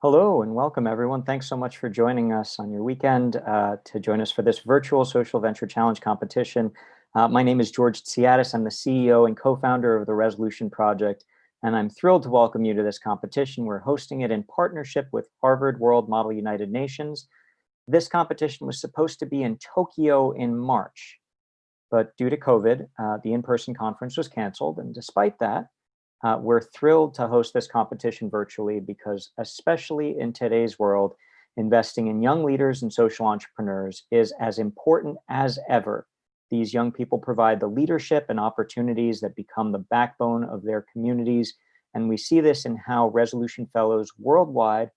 Hello and welcome everyone. Thanks so much for joining us on your weekend to join us for this virtual social venture challenge competition. My name is George Tsiadis. I'm the CEO and co-founder of the Resolution Project, and I'm thrilled to welcome you to this competition. We're hosting it in partnership with Harvard World Model United Nations. This competition was supposed to be in Tokyo in March, but due to COVID, the in-person conference was canceled. And despite that, we're thrilled to host this competition virtually because, especially in today's world, investing in young leaders and social entrepreneurs is as important as ever. These young people provide the leadership and opportunities that become the backbone of their communities. And we see this in how Resolution Fellows worldwide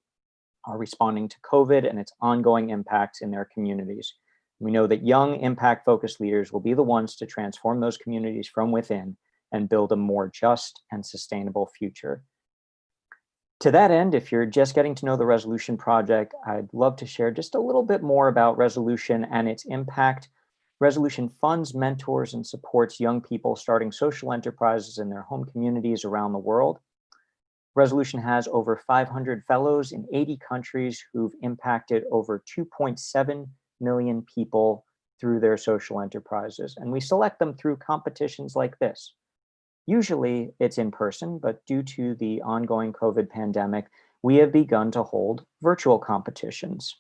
are responding to COVID and its ongoing impacts in their communities. We know that young, impact-focused leaders will be the ones to transform those communities from within and build a more just and sustainable future. To that end, if you're just getting to know the Resolution Project, I'd love to share just a little bit more about Resolution and its impact. Resolution funds, mentors, and supports young people starting social enterprises in their home communities around the world. Resolution has over 500 fellows in 80 countries who've impacted over 2.7 million people through their social enterprises. And we select them through competitions like this. Usually it's in person, but due to the ongoing COVID pandemic, we have begun to hold virtual competitions.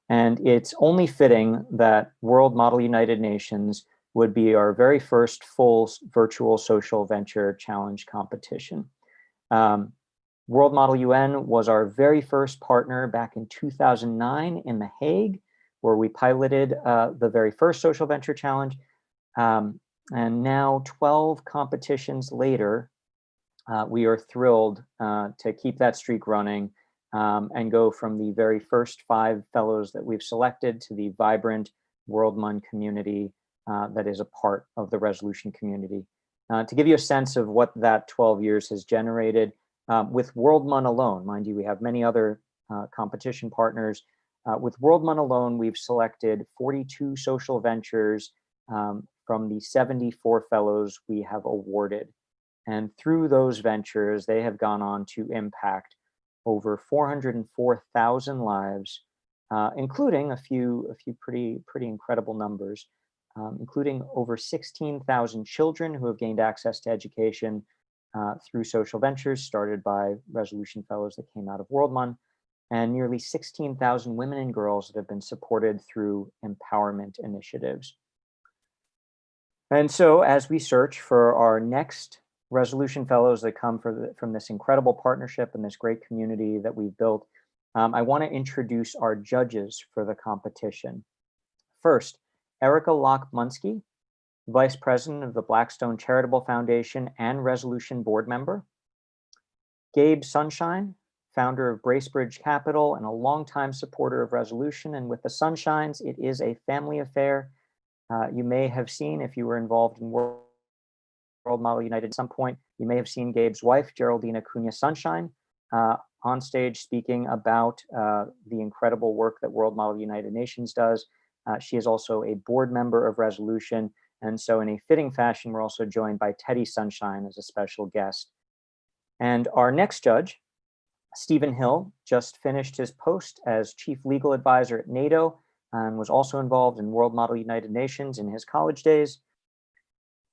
And it's only fitting that World Model United Nations would be our very first full virtual social venture challenge competition. World Model UN was our very first partner back in 2009 in The Hague, where we piloted the very first social venture challenge. And now 12 competitions later, we are thrilled to keep that streak running and go from the very first 5 fellows that we've selected to the vibrant WorldMUN community that is a part of the Resolution community. To give you a sense of what that 12 years has generated, with WorldMUN alone, mind you, we have many other competition partners. With WorldMUN alone, we've selected 42 social ventures from the 74 fellows we have awarded. And through those ventures, they have gone on to impact over 404,000 lives, including a few pretty incredible numbers, including over 16,000 children who have gained access to education through social ventures started by Resolution Fellows that came out of WorldMUN, and nearly 16,000 women and girls that have been supported through empowerment initiatives. And so as we search for our next Resolution Fellows that come from this incredible partnership and this great community that we've built, I want to introduce our judges for the competition. First, Erica Locke-Munsky, Vice President of the Blackstone Charitable Foundation and Resolution Board Member. Gabe Sunshine, founder of Bracebridge Capital and a longtime supporter of Resolution. And with the Sunshines, it is a family affair. You may have seen, if you were involved in World Model United at some point, you may have seen Gabe's wife, Geraldine Acuna Sunshine, on stage speaking about the incredible work that World Model United Nations does. She is also a board member of Resolution. And so in a fitting fashion, we're also joined by Teddy Sunshine as a special guest. And our next judge, Stephen Hill, just finished his post as Chief Legal Advisor at NATO, and was also involved in World Model United Nations in his college days.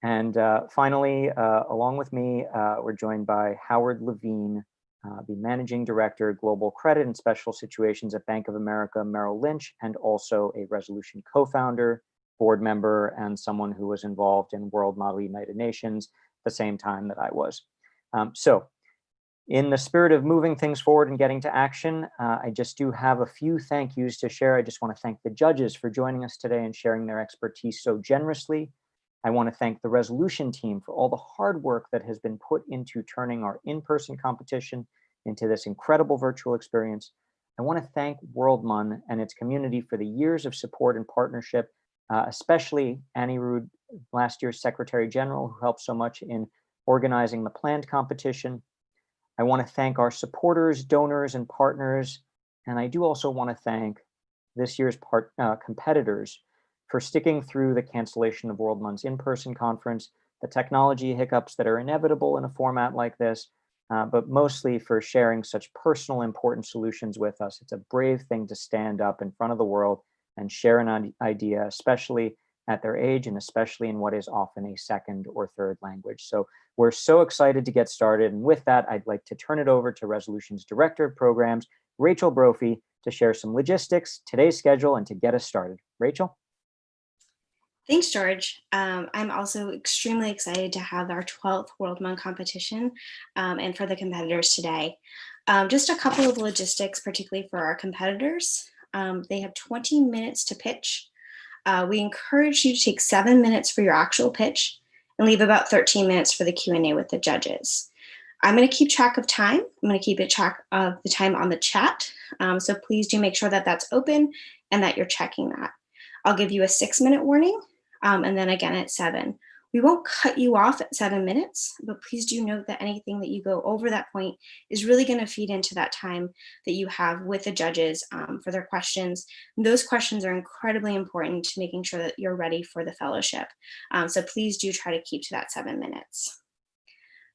And finally, along with me, we're joined by Howard Levine, the Managing Director, Global Credit and Special Situations at Bank of America Merrill Lynch, and also a Resolution co-founder, board member, and someone who was involved in World Model United Nations the same time that I was. So in the spirit of moving things forward and getting to action, I just do have a few thank yous to share. I just want to thank the judges for joining us today and sharing their expertise so generously. I want to thank the Resolution team for all the hard work that has been put into turning our in-person competition into this incredible virtual experience. I want to thank WorldMUN and its community for the years of support and partnership, especially Annie Rude, last year's Secretary General, who helped so much in organizing the planned competition. I want to thank our supporters, donors, and partners. And I do also want to thank this year's competitors for sticking through the cancellation of WorldMUN's in-person conference, the technology hiccups that are inevitable in a format like this, but mostly for sharing such personal, important solutions with us. It's a brave thing to stand up in front of the world and share an idea, especially at their age and especially in what is often a second or third language. So we're so excited to get started. And with that, I'd like to turn it over to Resolution's Director of Programs, Rachel Brophy, to share some logistics, today's schedule, and to get us started. Rachel? Thanks, George. I'm also extremely excited to have our 12th WorldMUN competition and for the competitors today. Just a couple of logistics, particularly for our competitors. They have 20 minutes to pitch. We encourage you to take 7 minutes for your actual pitch and leave about 13 minutes for the Q&A with the judges. I'm going to keep track of time. I'm going to keep track of the time on the chat. So please do make sure that that's open and that you're checking that. I'll give you a 6-minute warning and then again at 7. We won't cut you off at 7 minutes, but please do note that anything that you go over that point is really going to feed into that time that you have with the judges for their questions. And those questions are incredibly important to making sure that you're ready for the fellowship. So please do try to keep to that 7 minutes.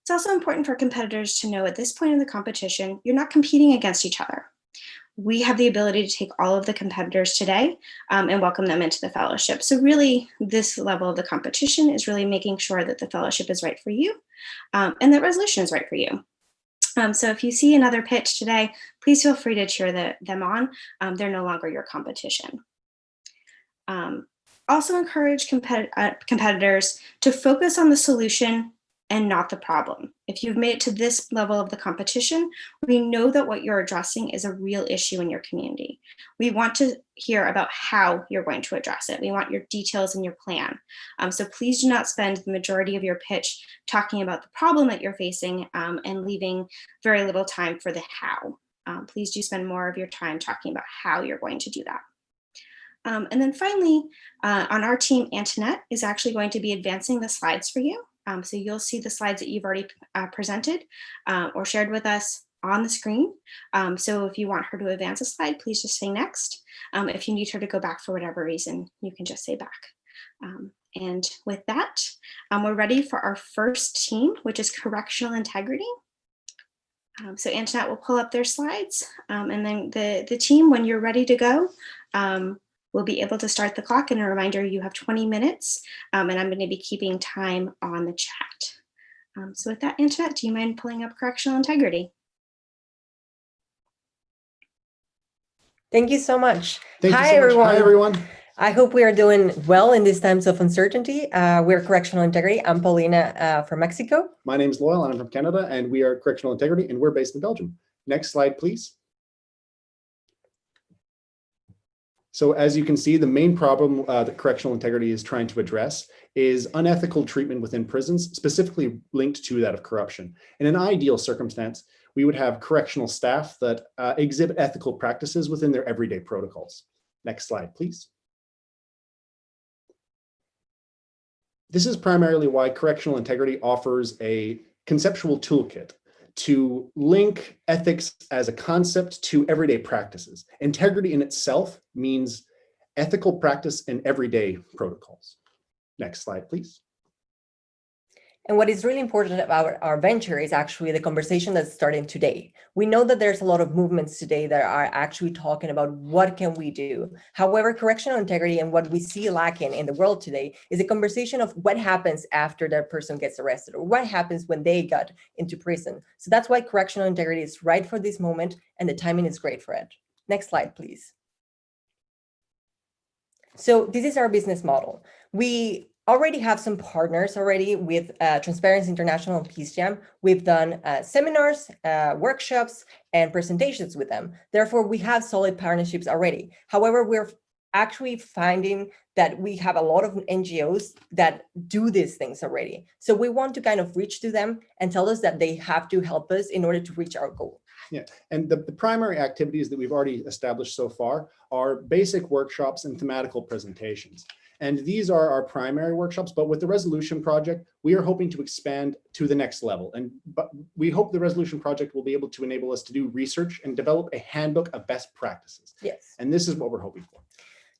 It's also important for competitors to know at this point in the competition, you're not competing against each other. We have the ability to take all of the competitors today and welcome them into the fellowship. So really, this level of the competition is really making sure that the fellowship is right for you and that resolution is right for you. So if you see another pitch today, please feel free to cheer them on. They're no longer your competition. Also encourage competitors to focus on the solution and not the problem. If you've made it to this level of the competition, we know that what you're addressing is a real issue in your community. We want to hear about how you're going to address it. We want your details and your plan. So please do not spend the majority of your pitch talking about the problem that you're facing and leaving very little time for the how. Please do spend more of your time talking about how you're going to do that. And then finally, on our team, Antoinette is actually going to be advancing the slides for you. So you'll see the slides that you've already presented or shared with us on the screen. So if you want her to advance a slide, please just say next. If you need her to go back for whatever reason, you can just say back. And with that, we're ready for our first team, which is Correctional Integrity. So Antoinette will pull up their slides and then the team, when you're ready to go, we'll be able to start the clock. And a reminder, you have 20 minutes, and I'm going to be keeping time on the chat. So with that, Antoinette, do you mind pulling up Correctional Integrity? Thank you so much. Hi, everyone. Hi, everyone. I hope we are doing well in these times of uncertainty. We're Correctional Integrity. I'm Paulina from Mexico. My name is Loyal, and I'm from Canada, and we are Correctional Integrity, and we're based in Belgium. Next slide, please. So as you can see, the main problem that Correctional Integrity is trying to address is unethical treatment within prisons, specifically linked to that of corruption. In an ideal circumstance, we would have correctional staff that exhibit ethical practices within their everyday protocols. Next slide, please. This is primarily why Correctional Integrity offers a conceptual toolkit to link ethics as a concept to everyday practices. Integrity in itself means ethical practice in everyday protocols. Next slide, please. And what is really important about our venture is actually the conversation that's starting today. We know that there's a lot of movements today that are actually talking about what can we do. However, correctional integrity and what we see lacking in the world today is a conversation of what happens after that person gets arrested or what happens when they got into prison. So that's why correctional integrity is right for this moment and the timing is great for it. Next slide, please. So this is our business model. We already have some partners already with Transparency International and Peace Jam. We've done seminars, workshops, and presentations with them. Therefore, we have solid partnerships already. However, we're actually finding that we have a lot of NGOs that do these things already. So we want to kind of reach to them and tell us that they have to help us in order to reach our goal. Yeah, and the primary activities that we've already established so far are basic workshops and thematical presentations. And these are our primary workshops, but with the Resolution Project, we are hoping to expand to the next level. But we hope the Resolution Project will be able to enable us to do research and develop a handbook of best practices. Yes. And this is what we're hoping for.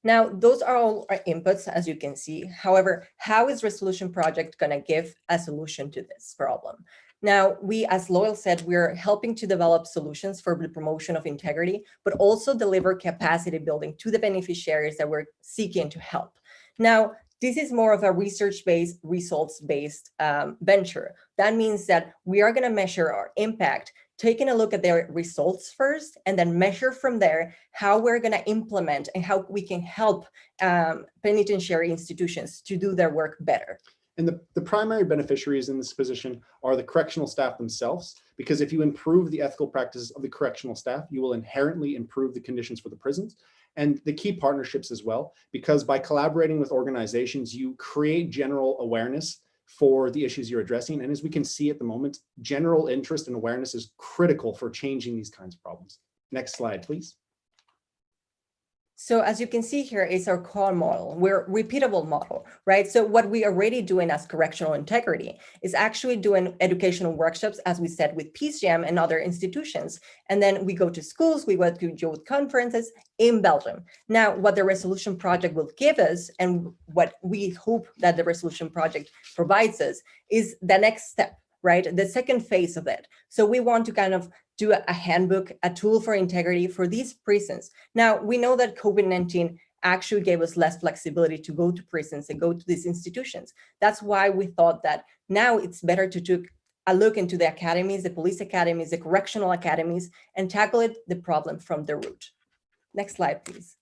Now, those are all our inputs, as you can see. However, how is Resolution Project going to give a solution to this problem? Now, we, as Loyal said, we're helping to develop solutions for the promotion of integrity, but also deliver capacity building to the beneficiaries that we're seeking to help. Now, this is more of a research-based, results-based venture. That means that we are going to measure our impact, taking a look at their results first, and then measure from there how we're going to implement and how we can help penitentiary institutions to do their work better. And the primary beneficiaries in this position are the correctional staff themselves, because if you improve the ethical practices of the correctional staff, you will inherently improve the conditions for the prisons. And the key partnerships as well, because by collaborating with organizations, you create general awareness for the issues you're addressing. And as we can see at the moment, general interest and awareness is critical for changing these kinds of problems. Next slide, please. So as you can see here is our core model. We're repeatable model, right? So what we already doing as Correctional Integrity is actually doing educational workshops, as we said, with PCM and other institutions. And then we go to schools, we go to youth conferences in Belgium. Now, what the Resolution Project will give us, and what we hope that the Resolution Project provides us, is the next step, right? The second phase of it. So we want to kind of do a handbook, a tool for integrity for these prisons. Now, we know that COVID-19 actually gave us less flexibility to go to prisons and go to these institutions. That's why we thought that now it's better to take a look into the academies, the police academies, the correctional academies, and tackle the problem from the root. Next slide, please.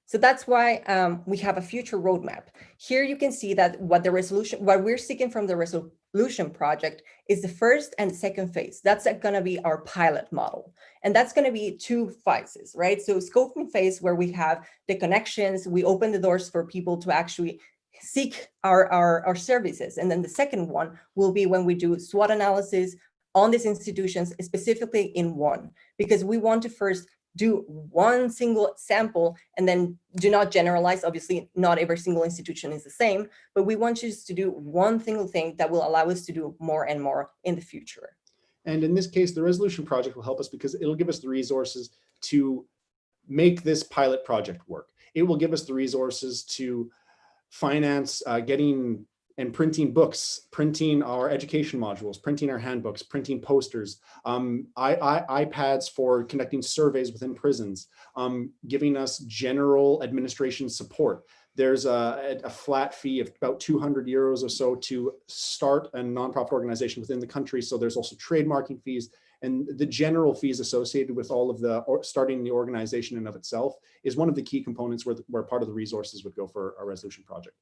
So that's why we have a future roadmap. Here you can see that what we're seeking from the Resolution Project is the first and second phase. That's going to be our pilot model. And that's going to be two phases, right? So scoping phase, where we have the connections, we open the doors for people to actually seek our services. And then the second one will be when we do SWOT analysis on these institutions, specifically in one, because we want to first do one single sample and then do not generalize. Obviously, not every single institution is the same, but we want you to do one single thing that will allow us to do more and more in the future. And in this case, the Resolution Project will help us because it'll give us the resources to make this pilot project work. It will give us the resources to finance getting and printing books, printing our education modules, printing our handbooks, printing posters, iPads for conducting surveys within prisons, giving us general administration support. There's a flat fee of about 200 euros or so to start a nonprofit organization within the country. So there's also trademarking fees, and the general fees associated with all of the starting the organization in of itself is one of the key components where part of the resources would go for our Resolution Project.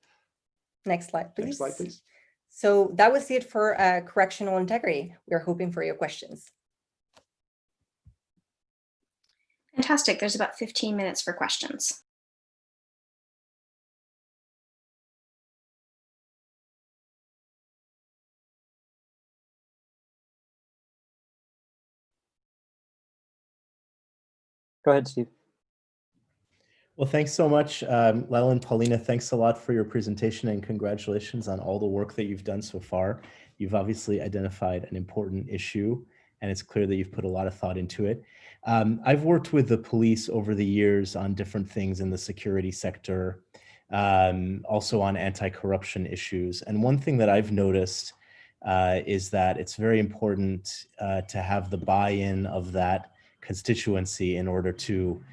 Next slide, please. Next slide, please. So that was it for Correctional Integrity. We're hoping for your questions. Fantastic. There's about 15 minutes for questions. Go ahead, Steve. Well, thanks so much, Lel and Paulina. Thanks a lot for your presentation, and congratulations on all the work that you've done so far. You've obviously identified an important issue, and it's clear that you've put a lot of thought into it. I've worked with the police over the years on different things in the security sector, also on anti-corruption issues. And one thing that I've noticed is that it's very important to have the buy-in of that constituency in order to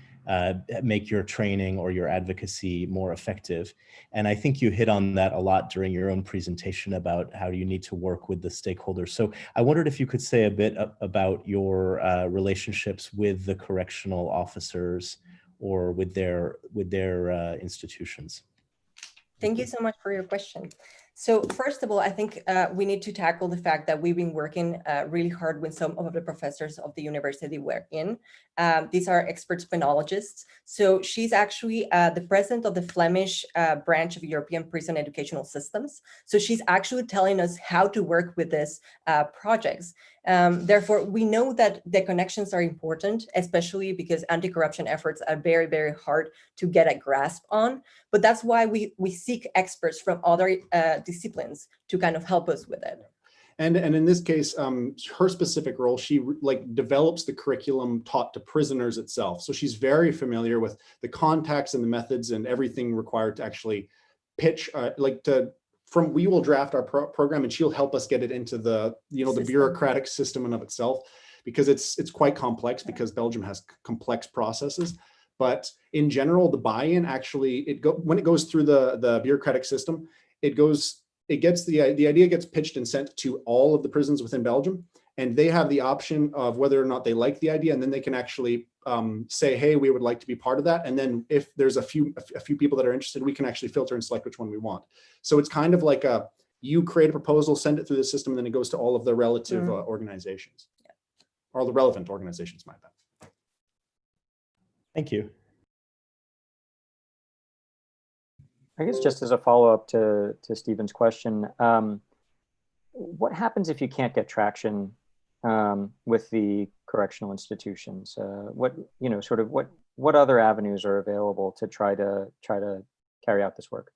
make your training or your advocacy more effective. And I think you hit on that a lot during your own presentation about how you need to work with the stakeholders. So I wondered if you could say a bit about your relationships with the correctional officers or with their institutions. Thank you so much for your question. So first of all, I think we need to tackle the fact that we've been working really hard with some of the professors of the university we're in. These are expert penologists. So she's actually the president of the Flemish branch of European Prison Educational Systems. So she's actually telling us how to work with these projects. Therefore, we know that the connections are important, especially because anti-corruption efforts are very, very hard to get a grasp on. But that's why we seek experts from other disciplines to kind of help us with it. And in this case, her specific role, she develops the curriculum taught to prisoners itself. So she's very familiar with the contacts and the methods and everything required to actually pitch, we will draft our program, and she'll help us get it into the, the bureaucratic system in of itself, because it's quite complex, because Belgium has complex processes. But in general, the buy-in actually, when it goes through the bureaucratic system, the idea gets pitched and sent to all of the prisons within Belgium, and they have the option of whether or not they like the idea, and then they can actually say, hey, we would like to be part of that. And then if there's a few people that are interested, we can actually filter and select which one we want. So it's kind of like you create a proposal, send it through the system, and then it goes to all of the relative organizations, or the relevant organizations, my bad. Thank you. I guess just as a follow-up to Stephen's question, what happens if you can't get traction with the correctional institutions? What other avenues are available to try to carry out this work?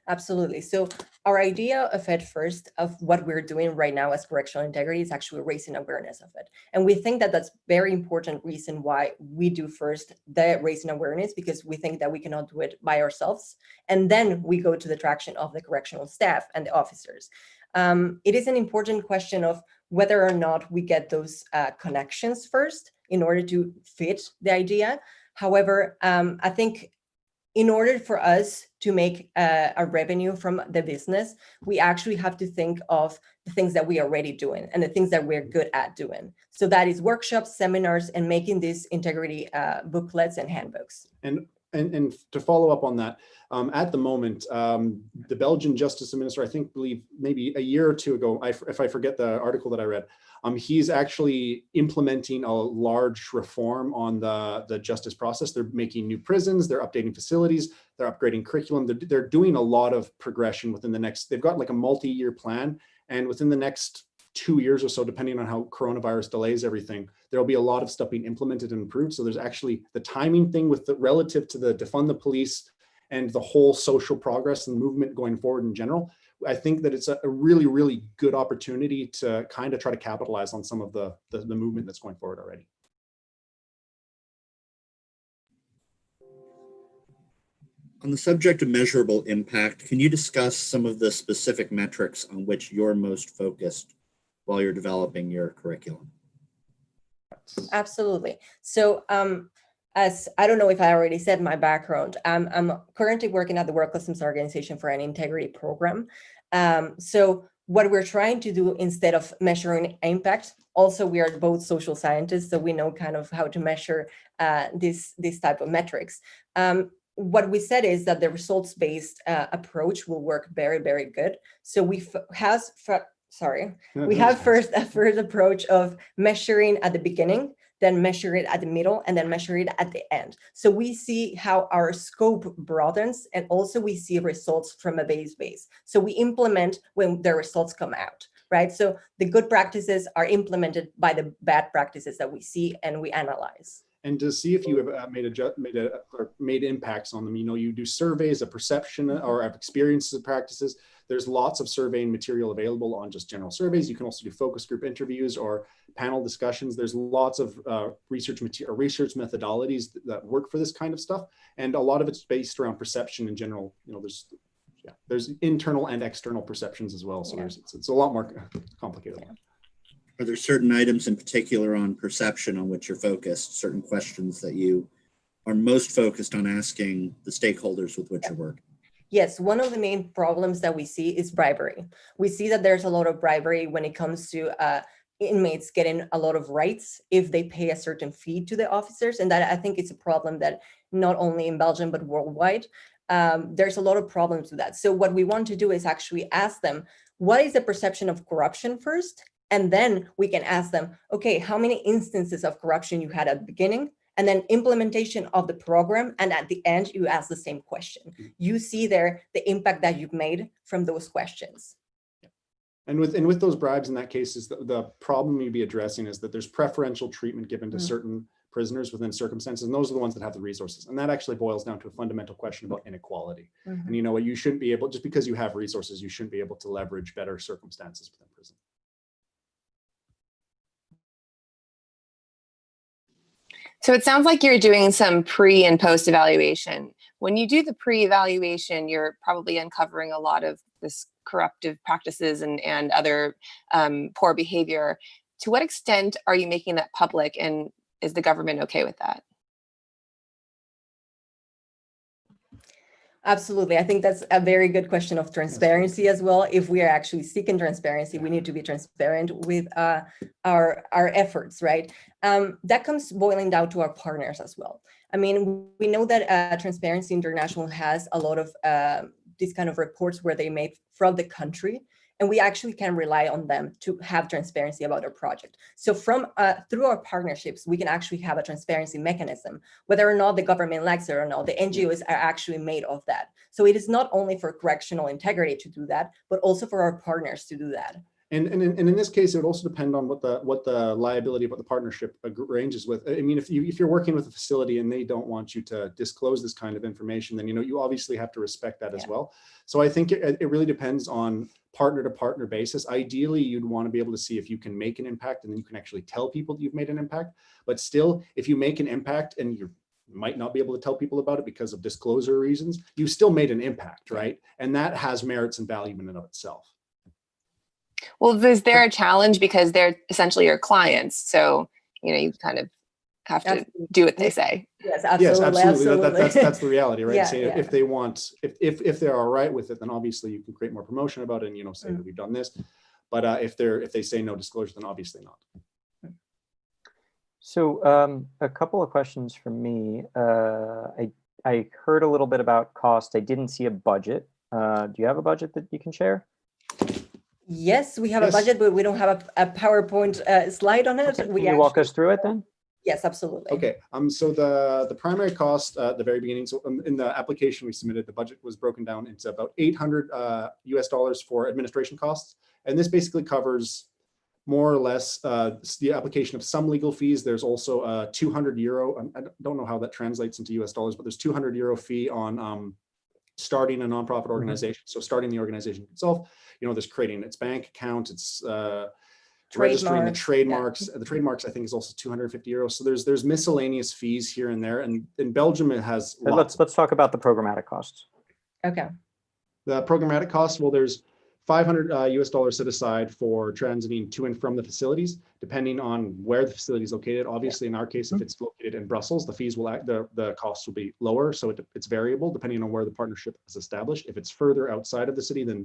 Absolutely. So our idea of it first, of what we're doing right now as Correctional Integrity, is actually raising awareness of it. And we think that that's very important reason why we do first the raising awareness, because we think that we cannot do it by ourselves. And then we go to the traction of the correctional staff and the officers. It is an important question of whether or not we get those connections first in order to fit the idea. However, I think in order for us to make a revenue from the business, we actually have to think of the things that we are already doing and the things that we're good at doing. So that is workshops, seminars, and making these integrity booklets and handbooks. And to follow up on that, at the moment, the Belgian Justice Minister, I believe maybe a year or two ago, if I forget the article that I read, he's actually implementing a large reform on the justice process. They're making new prisons, they're updating facilities, they're upgrading curriculum. They're doing a lot of progression within the next, they've got like a multi-year plan, and within the next 2 years or so, depending on how coronavirus delays everything, there'll be a lot of stuff being implemented and improved. So there's actually the timing thing with the relative to the defund the police and the whole social progress and movement going forward in general. I think that it's a really, really good opportunity to kind of try to capitalize on some of the movement that's going forward already. On the subject of measurable impact, can you discuss some of the specific metrics on which you're most focused while you're developing your curriculum? Absolutely. So as I don't know if I already said my background, I'm currently working at the World Customs Organization for an integrity program. So what we're trying to do, instead of measuring impact, also we are both social scientists, so we know kind of how to measure this type of metrics. What we said is that the results-based approach will work very, very good. So we have first a first approach of measuring at the beginning, then measure it at the middle, and then measure it at the end. So we see how our scope broadens, and also we see results from a base. So we implement when the results come out, right? So the good practices are implemented by the bad practices that we see and we analyze. And to see if you have made impacts on them. You do surveys of perception or of experiences of practices. There's lots of surveying material available on just general surveys. You can also do focus group interviews or panel discussions. There's lots of research methodologies that work for this kind of stuff. And a lot of it's based around perception in general. There's internal and external perceptions as well. So it's a lot more complicated. Yeah. Are there certain items in particular on perception on which you're focused, certain questions that you are most focused on asking the stakeholders with which you work? Yes, one of the main problems that we see is bribery. We see that there's a lot of bribery when it comes to inmates getting a lot of rights if they pay a certain fee to the officers. And that, I think, it's a problem that not only in Belgium, but worldwide, there's a lot of problems with that. So what we want to do is actually ask them, what is the perception of corruption first? And then we can ask them, okay, how many instances of corruption you had at the beginning? And then implementation of the program. And at the end, you ask the same question. You see there the impact that you've made from those questions. And with those bribes in that case, is the problem you'd be addressing is that there's preferential treatment given to certain prisoners within circumstances. And those are the ones that have the resources. And that actually boils down to a fundamental question about inequality. And you know what, you shouldn't be able, just because you have resources, you shouldn't be able to leverage better circumstances within prison. So it sounds like you're doing some pre and post evaluation. When you do the pre-evaluation, you're probably uncovering a lot of this corruptive practices and other poor behavior. To what extent are you making that public, and is the government okay with that? Absolutely. I think that's a very good question of transparency as well. If we are actually seeking transparency, we need to be transparent with our efforts, right? That comes boiling down to our partners as well. I mean, we know that Transparency International has a lot of these kind of reports where they made from the country, and we actually can rely on them to have transparency about our project. So from through our partnerships, we can actually have a transparency mechanism, whether or not the government likes it or not. The NGOs are actually made of that. So it is not only for correctional integrity to do that, but also for our partners to do that. And in this case, it would also depend on what the liability of what the partnership arranges with. I mean, if you're working with a facility and they don't want you to disclose this kind of information, then you obviously have to respect that as well. So I think it really depends on partner to partner basis. Ideally, you'd want to be able to see if you can make an impact, and then you can actually tell people that you've made an impact. But still, if you make an impact and you might not be able to tell people about it because of disclosure reasons, you still made an impact, right? And that has merits and value in and of itself. Well, is there a challenge because they're essentially your clients? So, you kind of have to do what they say. Yes, absolutely. Yes, absolutely. Absolutely. That's the reality, right? Yeah, Say if they want, if they're all right with it, then obviously you can create more promotion about it and, say that we've done this. But if they say no disclosure, then obviously not. So a couple of questions from me. I heard a little bit about cost. I didn't see a budget. Do you have a budget that you can share? Yes, we have a budget, but we don't have a PowerPoint slide on it. Okay. Can you walk us through it then? Yes, absolutely. Okay. So the primary cost at the very beginning. So in the application we submitted, the budget was broken down into about $800 US for administration costs, and this basically covers more or less the application of some legal fees. There's also a €200. I don't know how that translates into US dollars, but there's €200 fee on starting a nonprofit organization. So starting the organization itself, there's creating its bank account, it's registering the trademarks. The trademarks, I think, is also €250. So there's miscellaneous fees here and there. And in Belgium, it has lots. Let's talk about the programmatic costs. Okay. The programmatic costs, well, there's $500 US set aside for transiting to and from the facilities, depending on where the facility is located. Obviously, in our case, if it's located in Brussels, the fees will the costs will be lower. So it's variable depending on where the partnership is established. If it's further outside of the city, then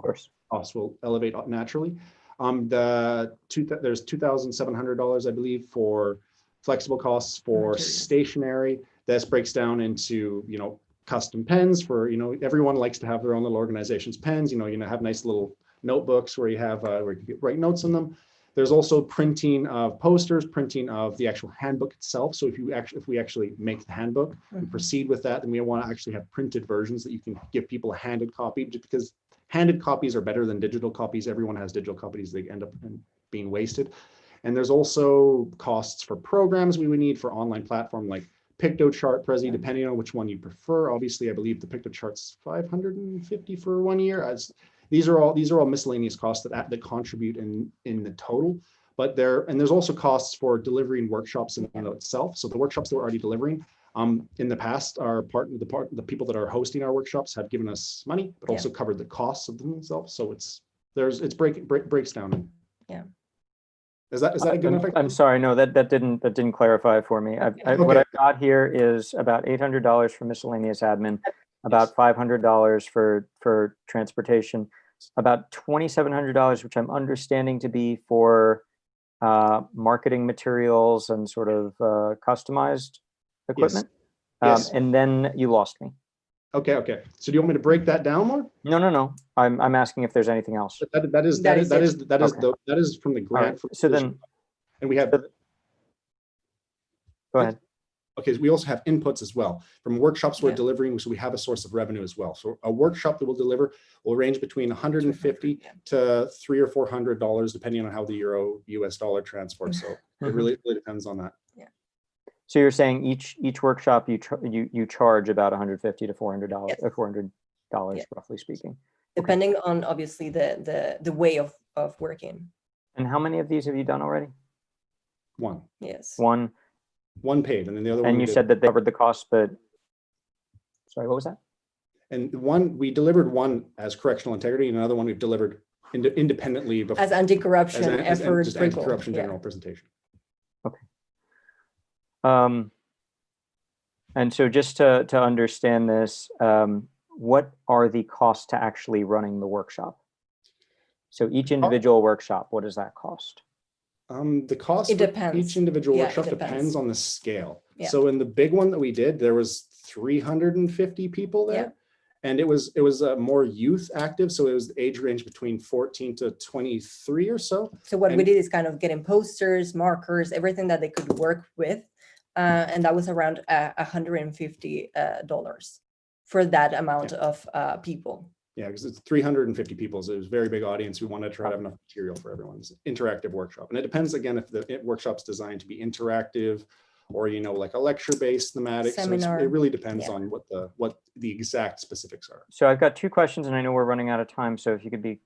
costs will elevate naturally. There's $2,700, I believe, for flexible costs for stationery. This breaks down into custom pens for everyone likes to have their own little organization's pens. Have nice little notebooks where you have where you can write notes on them. There's also printing of posters, printing of the actual handbook itself. So if we actually make the handbook and proceed with that, then we want to actually have printed versions that you can give people a handed copy, just because handed copies are better than digital copies. Everyone has digital copies, they end up being wasted. And there's also costs for programs we would need for online platform like PictoChart, Prezi, depending on which one you prefer. Obviously, I believe the PictoChart's $550 for 1 year. These are all miscellaneous costs that contribute in the total. But there's also costs for delivering workshops in and of itself. So the workshops that we're already delivering, in the past, the people that are hosting our workshops have given us money, but also covered the costs of them themselves. So it breaks down. Yeah. Is that a good enough? I'm sorry, no, that didn't clarify for me. What I've got here is about $800 for miscellaneous admin, about $500 for transportation, about $2,700, which I'm understanding to be for marketing materials and sort of customized equipment. Yes. And then you lost me. Okay. So do you want me to break that down more? No. I'm asking if there's anything else. That is from the grant. Right. So then, and we have. Go ahead. Okay, so we also have inputs as well from workshops we're delivering, so we have a source of revenue as well. So a workshop that we'll deliver will range between $150 to $300 or $400, depending on how the euro US dollar transfers. So it really depends on that. Yeah. So you're saying each workshop you charge about $150 to $400, $400 roughly speaking, depending on obviously the way of working. And how many of these have you done already? One. Yes. One paid, and then the other one. And you said that they covered the cost, but sorry, what was that? And we delivered one as correctional integrity, and another one we've delivered independently before, as anti-corruption effort. just anti-corruption general presentation. Okay. And so just to understand this, what are the costs to actually running the workshop? So each individual workshop, what does that cost? The cost It for depends. each individual Yeah, workshop it depends. depends on the scale. Yeah. So in the big one that we did, there was 350 people there. Yeah. And it was more youth active. So it was the age range between 14 to 23 or so. So what we And- did is kind of getting posters, markers, everything that they could work with. And that was around $150 for that amount of people. Yeah, because it's 350 people. So it was a very big audience. We wanted to try to have enough material for everyone's interactive workshop. And it depends, again, if the workshop's designed to be interactive or, like a lecture-based thematic. Seminar. So it really depends Yeah. on what the exact specifics are. So I've got two questions, and I know we're running out of time. So if you could be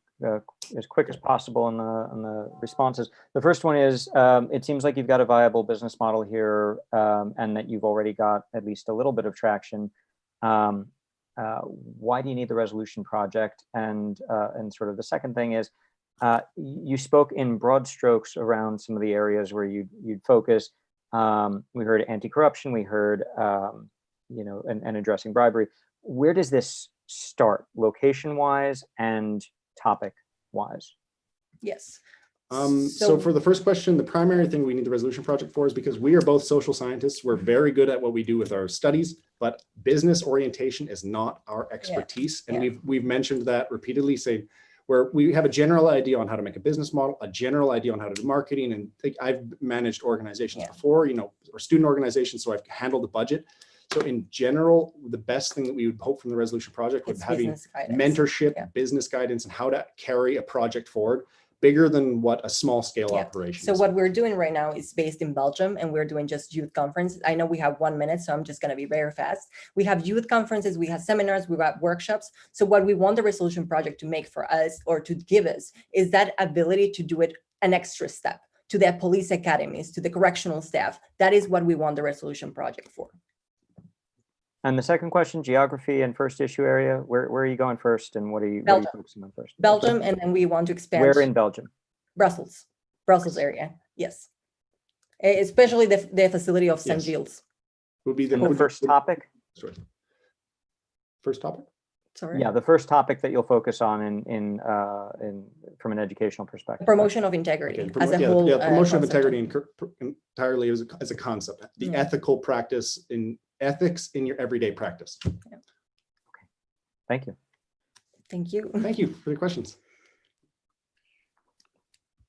as quick as possible on the responses. The first one is, it seems like you've got a viable business model here, and that you've already got at least a little bit of traction. Why do you need the resolution project? And sort of the second thing is, you spoke in broad strokes around some of the areas where you'd focus. We heard anti-corruption, we heard, and addressing bribery. Where does this start, location-wise and topic-wise? Yes. So for the first question, the primary thing we need the resolution project for is because we are both social scientists. We're very good at what we do with our studies, but business orientation is not our expertise. And we've mentioned that repeatedly, saying where we have a general idea on how to make a business model, a general idea on how to do marketing. And I've managed organizations before, or student organizations, so I've handled the budget. So in general, the best thing that we would hope from the resolution project would having mentorship, business guidance, and how to carry a project forward bigger than what a small scale operation So is. what we're doing right now is based in Belgium, and we're doing just youth conferences. I know we have 1 minute, so I'm just going to be very fast. We have youth conferences, we have seminars, we have workshops. So what we want the resolution project to make for us, or to give us, is that ability to do it an extra step to the police academies, to the correctional staff. That is what we want the resolution project for. And the second question, geography and first issue area, where are you going first, and what are you focusing on first? Belgium, and then we want to expand. Where in Belgium? Brussels area, yes. Especially the facility of St. Gilles. Would be the first topic? Sorry. First topic? Sorry. Yeah, the first topic that you'll focus on in from an educational perspective. Promotion of integrity as a whole. Promotion of integrity entirely as a concept. The ethical practice in ethics in your everyday practice. Okay. Thank you. Thank you. Thank you for the questions.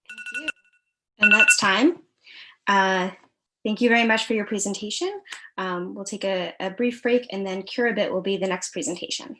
Thank you. And that's time. Thank you very much for your presentation. We'll take a brief break, and then Curabit will be the next presentation.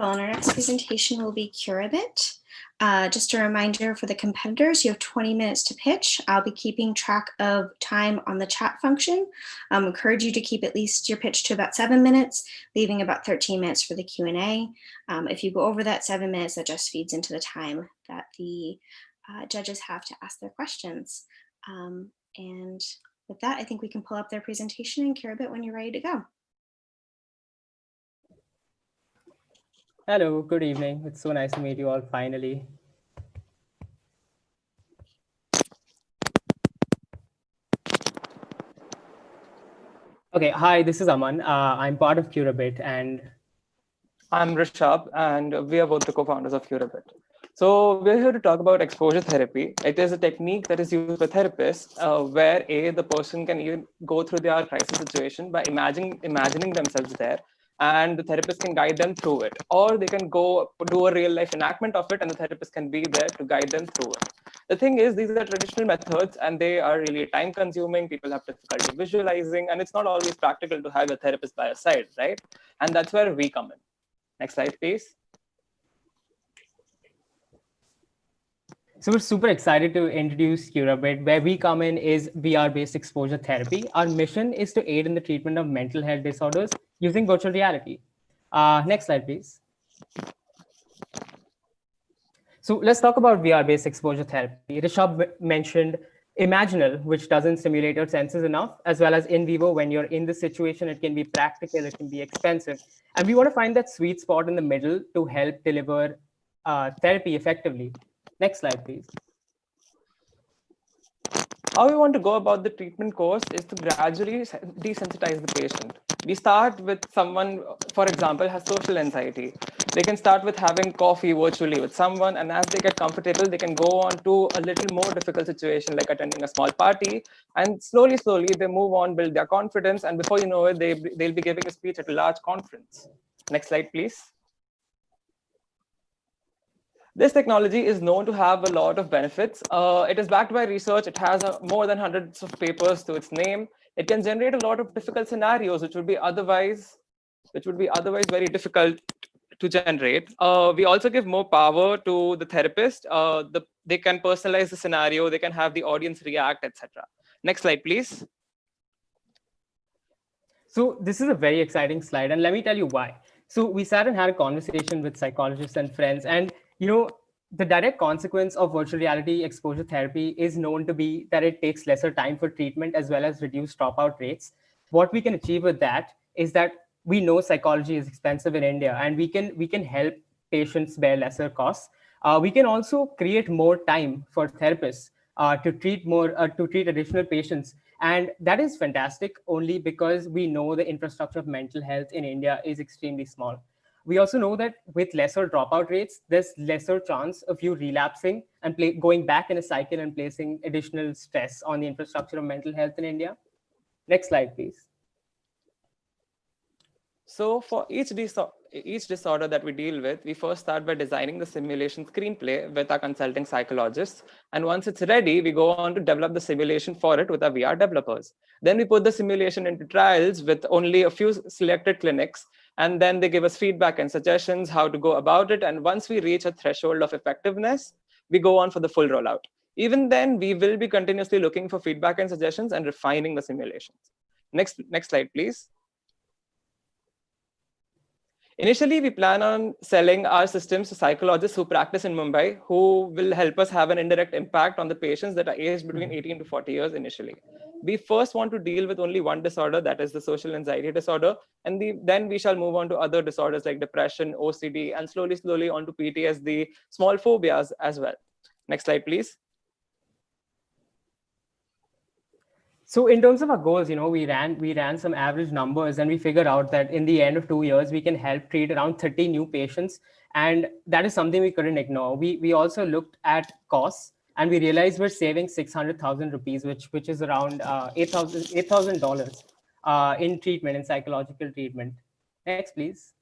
Wonderful. And our next presentation will be Curabit. Just a reminder for the competitors, you have 20 minutes to pitch. I'll be keeping track of time on the chat function. Encourage you to keep at least your pitch to about 7 minutes, leaving about 13 minutes for the Q&A. If you go over that 7 minutes, that just feeds into the time that the judges have to ask their questions. And with that, I think we can pull up their presentation and Curabit when you're ready to go. Hello, good evening. It's so nice to meet you all finally. Okay, hi, this is Aman. I'm part of Curabit and I'm Rishabh, and we are both the co-founders of Curabit. So we're here to talk about exposure therapy. It is a technique that is used by therapists where the person can even go through their crisis situation by imagining themselves there, and the therapist can guide them through it. Or they can go do a real life enactment of it and the therapist can be there to guide them through it. The thing is, these are traditional methods and they are really time consuming. People have difficulty visualizing, and it's not always practical to have a therapist by your side, right? And that's where we come in. Next slide, please. so we're super excited to introduce Curabit. Where we come in is VR-based exposure therapy. Our mission is to aid in the treatment of mental health disorders using virtual reality. Next slide, please. So let's talk about VR-based exposure therapy. Rishabh mentioned Imaginal, which doesn't simulate your senses enough, as well as in vivo. When you're in the situation, it can be practical, it can be expensive. And we want to find that sweet spot in the middle to help deliver therapy effectively. Next slide, please. How we want to go about the treatment course is to gradually desensitize the patient. We start with someone, for example, has social anxiety. They can start with having coffee virtually with someone, and as they get comfortable, they can go on to a little more difficult situation like attending a small party, and slowly they move on, build their confidence, and before you know it, they'll be giving a speech at a large conference. Next slide, please. This technology is known to have a lot of benefits. It is backed by research. It has more than hundreds of papers to its name. It can generate a lot of difficult scenarios, which would be otherwise very difficult to generate. We also give more power to the therapist. They can personalize the scenario. They can have the audience react, etc. Next slide, please. So this is a very exciting slide, and let me tell you why. So we sat and had a conversation with psychologists and friends, and the direct consequence of virtual reality exposure therapy is known to be that it takes lesser time for treatment as well as reduced dropout rates. What we can achieve with that is that we know psychology is expensive in India, and we can help patients bear lesser costs. We can also create more time for therapists to treat additional patients. And that is fantastic only because we know the infrastructure of mental health in India is extremely small. We also know that with lesser dropout rates, there's lesser chance of you relapsing and going back in a cycle and placing additional stress on the infrastructure of mental health in India. Next slide, please. So for each disorder that we deal with, we first start by designing the simulation screenplay with our consulting psychologists. And once it's ready, we go on to develop the simulation for it with our VR developers. Then we put the simulation into trials with only a few selected clinics. And then they give us feedback and suggestions how to go about it. And once we reach a threshold of effectiveness, we go on for the full rollout. Even then, we will be continuously looking for feedback and suggestions and refining the simulations. Next slide, please. Initially, we plan on selling our systems to psychologists who practice in Mumbai, who will help us have an indirect impact on the patients that are aged between 18 to 40 years initially. We first want to deal with only one disorder, that is the social anxiety disorder. And then we shall move on to other disorders like depression, OCD, and slowly onto PTSD, small phobias as well. Next slide, please. So in terms of our goals, we ran some average numbers, and we figured out that in the end of 2 years, we can help treat around 30 new patients. And that is something we couldn't ignore. We also looked at costs, and we realized we're saving 600,000 rupees, which is around $8,000 in treatment, in psychological treatment. Next, please.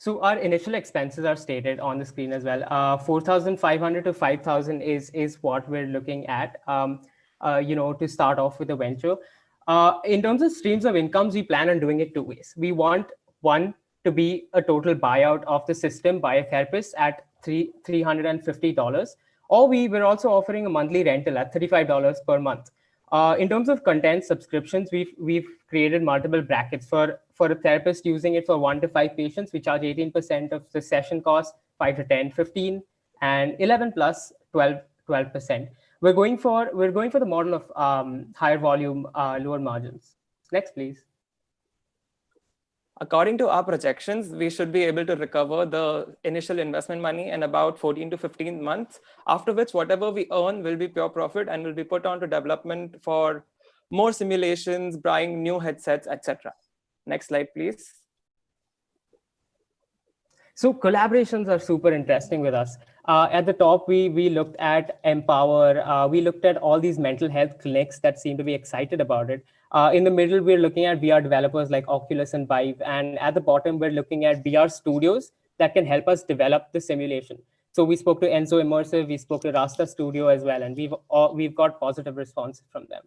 So our initial expenses are stated on the screen as well. 4,500 to 5,000 is what we're looking at, to start off with a venture. In terms of streams of incomes, we plan on doing it two ways. We want One, to be a total buyout of the system by a therapist at $350, or we were also offering a monthly rental at $35 per month. In terms of content subscriptions, we've created multiple brackets for a therapist using it for 1 to 5 patients. We charge 18% of the session cost, 5 to 10, 15, and 11 plus 12%. We're going for the model of higher volume, lower margins. Next, please. According to our projections, we should be able to recover the initial investment money in about 14 to 15 months, after which whatever we earn will be pure profit and will be put on to development for more simulations, buying new headsets, etc. Next slide, please. So collaborations are super interesting with us. At the top, we looked at Empower. We looked at all these mental health clinics that seem to be excited about it. In the middle, we're looking at VR developers like Oculus and Vive. And at the bottom, we're looking at VR studios that can help us develop the simulation. So we spoke to Enzo Immersive, we spoke to Rasta Studio as well, and we've got positive responses from them.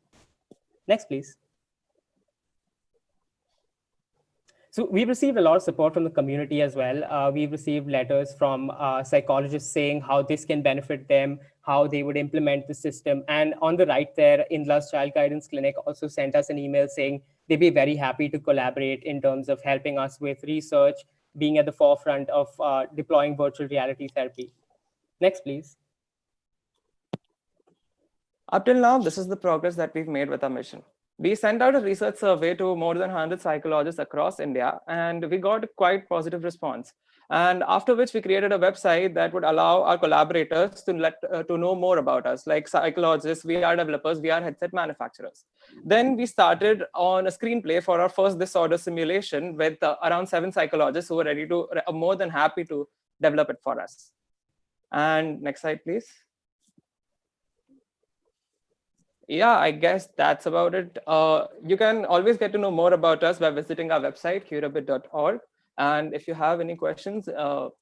Next, please. So we've received a lot of support from the community as well. We've received letters from psychologists saying how this can benefit them, how they would implement the system. And on the right there, Indla's Child Guidance Clinic also sent us an email saying they'd be very happy to collaborate in terms of helping us with research, being at the forefront of deploying virtual reality therapy. Next, please. Up till now, this is the progress that we've made with our mission. We sent out a research survey to more than 100 psychologists across India, and we got a quite positive response. And after which we created a website that would allow our collaborators to know more about us, like psychologists, VR developers, VR headset manufacturers. Then we started on a screenplay for our first disorder simulation with around 7 psychologists who were more than happy to develop it for us. And next slide, please. Yeah, I guess that's about it. You can always get to know more about us by visiting our website, curabit.org. And if you have any questions,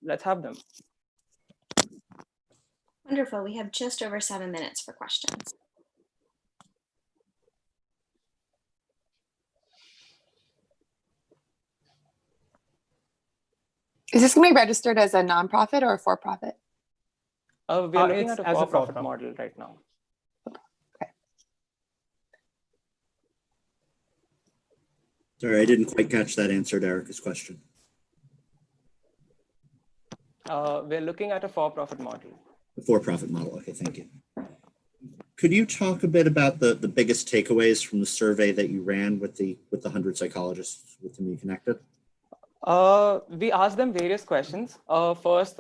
let's have them. Wonderful. We have just over 7 minutes for questions. Is this going to be registered as a nonprofit or a for-profit? We are looking at a for-profit model right now. Sorry, I didn't quite catch that answer to Erica's question. We're looking at a for-profit model. The for-profit model. Okay, thank you. Could you talk a bit about the biggest takeaways from the survey that you ran with the 100 psychologists with whom you connected? We asked them various questions. First,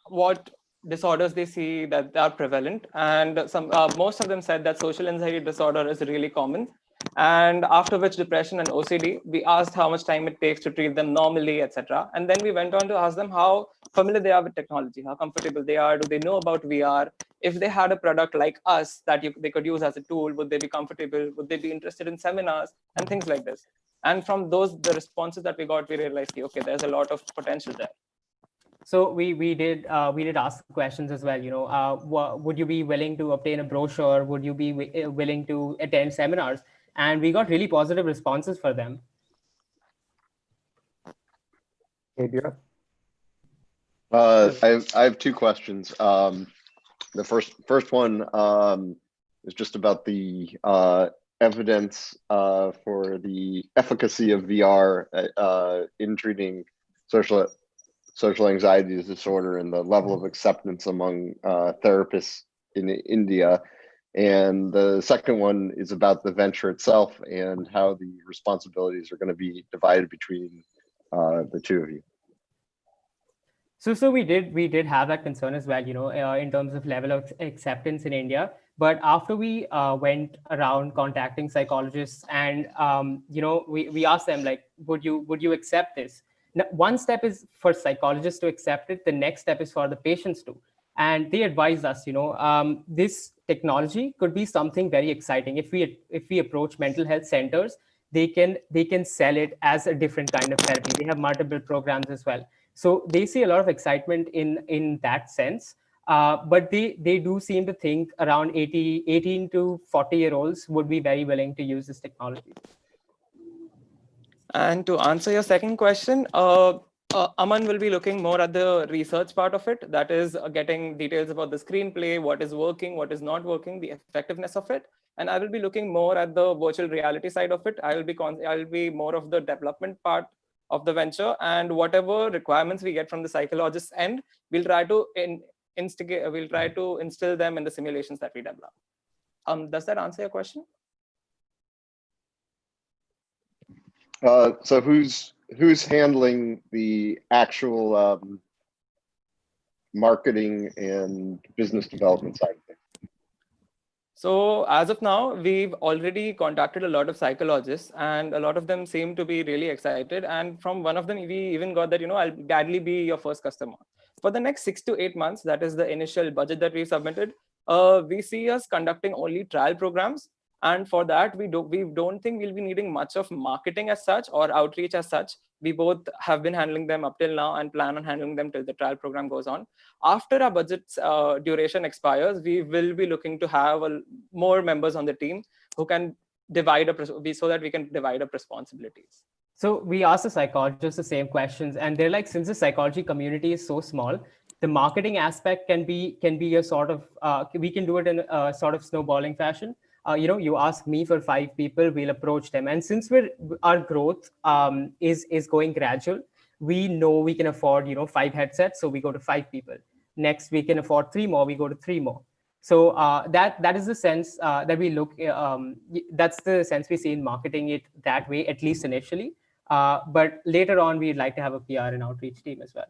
what disorders they see that are prevalent, and most of them said that social anxiety disorder is really common. And after which depression and OCD, we asked how much time it takes to treat them normally, etc. And then we went on to ask them how familiar they are with technology, how comfortable they are, do they know about VR? If they had a product like us that they could use as a tool, would they be comfortable? Would they be interested in seminars and things like this? And from the responses that we got, we realized, okay, there's a lot of potential there. So we did ask questions as well. You know, would you be willing to obtain a brochure? Would you be willing to attend seminars? And we got really positive responses for them. Hey, Bureau. I have 2 questions. The first one is just about the evidence for the efficacy of VR in treating social anxiety disorder and the level of acceptance among therapists in India. And the second one is about the venture itself and how the responsibilities are going to be divided between the 2 of you. So we did have that concern as well, you know, in terms of level of acceptance in India. But after we went around contacting psychologists and, you know, we asked them, like, would you accept this? Now, one step is for psychologists to accept it. The next step is for the patients to. And they advised us, you know, this technology could be something very exciting. If we approach mental health centers, they can sell it as a different kind of therapy. They have multiple programs as well. So they see a lot of excitement in that sense. But they do seem to think around 18 to 40-year-olds would be very willing to use this technology. And to answer your second question, Aman will be looking more at the research part of it. That is getting details about the screenplay, what is working, what is not working, the effectiveness of it. And I will be looking more at the virtual reality side of it. I'll be more of the development part of the venture, and whatever requirements we get from the psychologist's end, we'll try to instill them in the simulations that we develop. Does that answer your question? So who's handling the actual marketing and business development side of things? So as of now, we've already contacted a lot of psychologists, and a lot of them seem to be really excited. And from one of them, we even got that, I'll gladly be your first customer. For the next 6 to 8 months, that is the initial budget that we submitted, we see us conducting only trial programs. And for that, we don't think we'll be needing much of marketing as such or outreach as such. We both have been handling them up till now and plan on handling them till the trial program goes on. After our budget's duration expires, we will be looking to have more members on the team who can divide up, so that we can divide up responsibilities. So we asked the psychologists the same questions, and they're like, since the psychology community is so small, the marketing aspect can be a sort of, we can do it in a sort of snowballing fashion. You ask me for 5 people, we'll approach them. And since our growth is going gradual, we know we can afford, 5 headsets. So we go to 5 people. Next, we can afford 3 more, we go to 3 more. So that is the sense that we look, that's the sense we see in marketing it that way, at least initially. But later on, we'd like to have a PR and outreach team as well.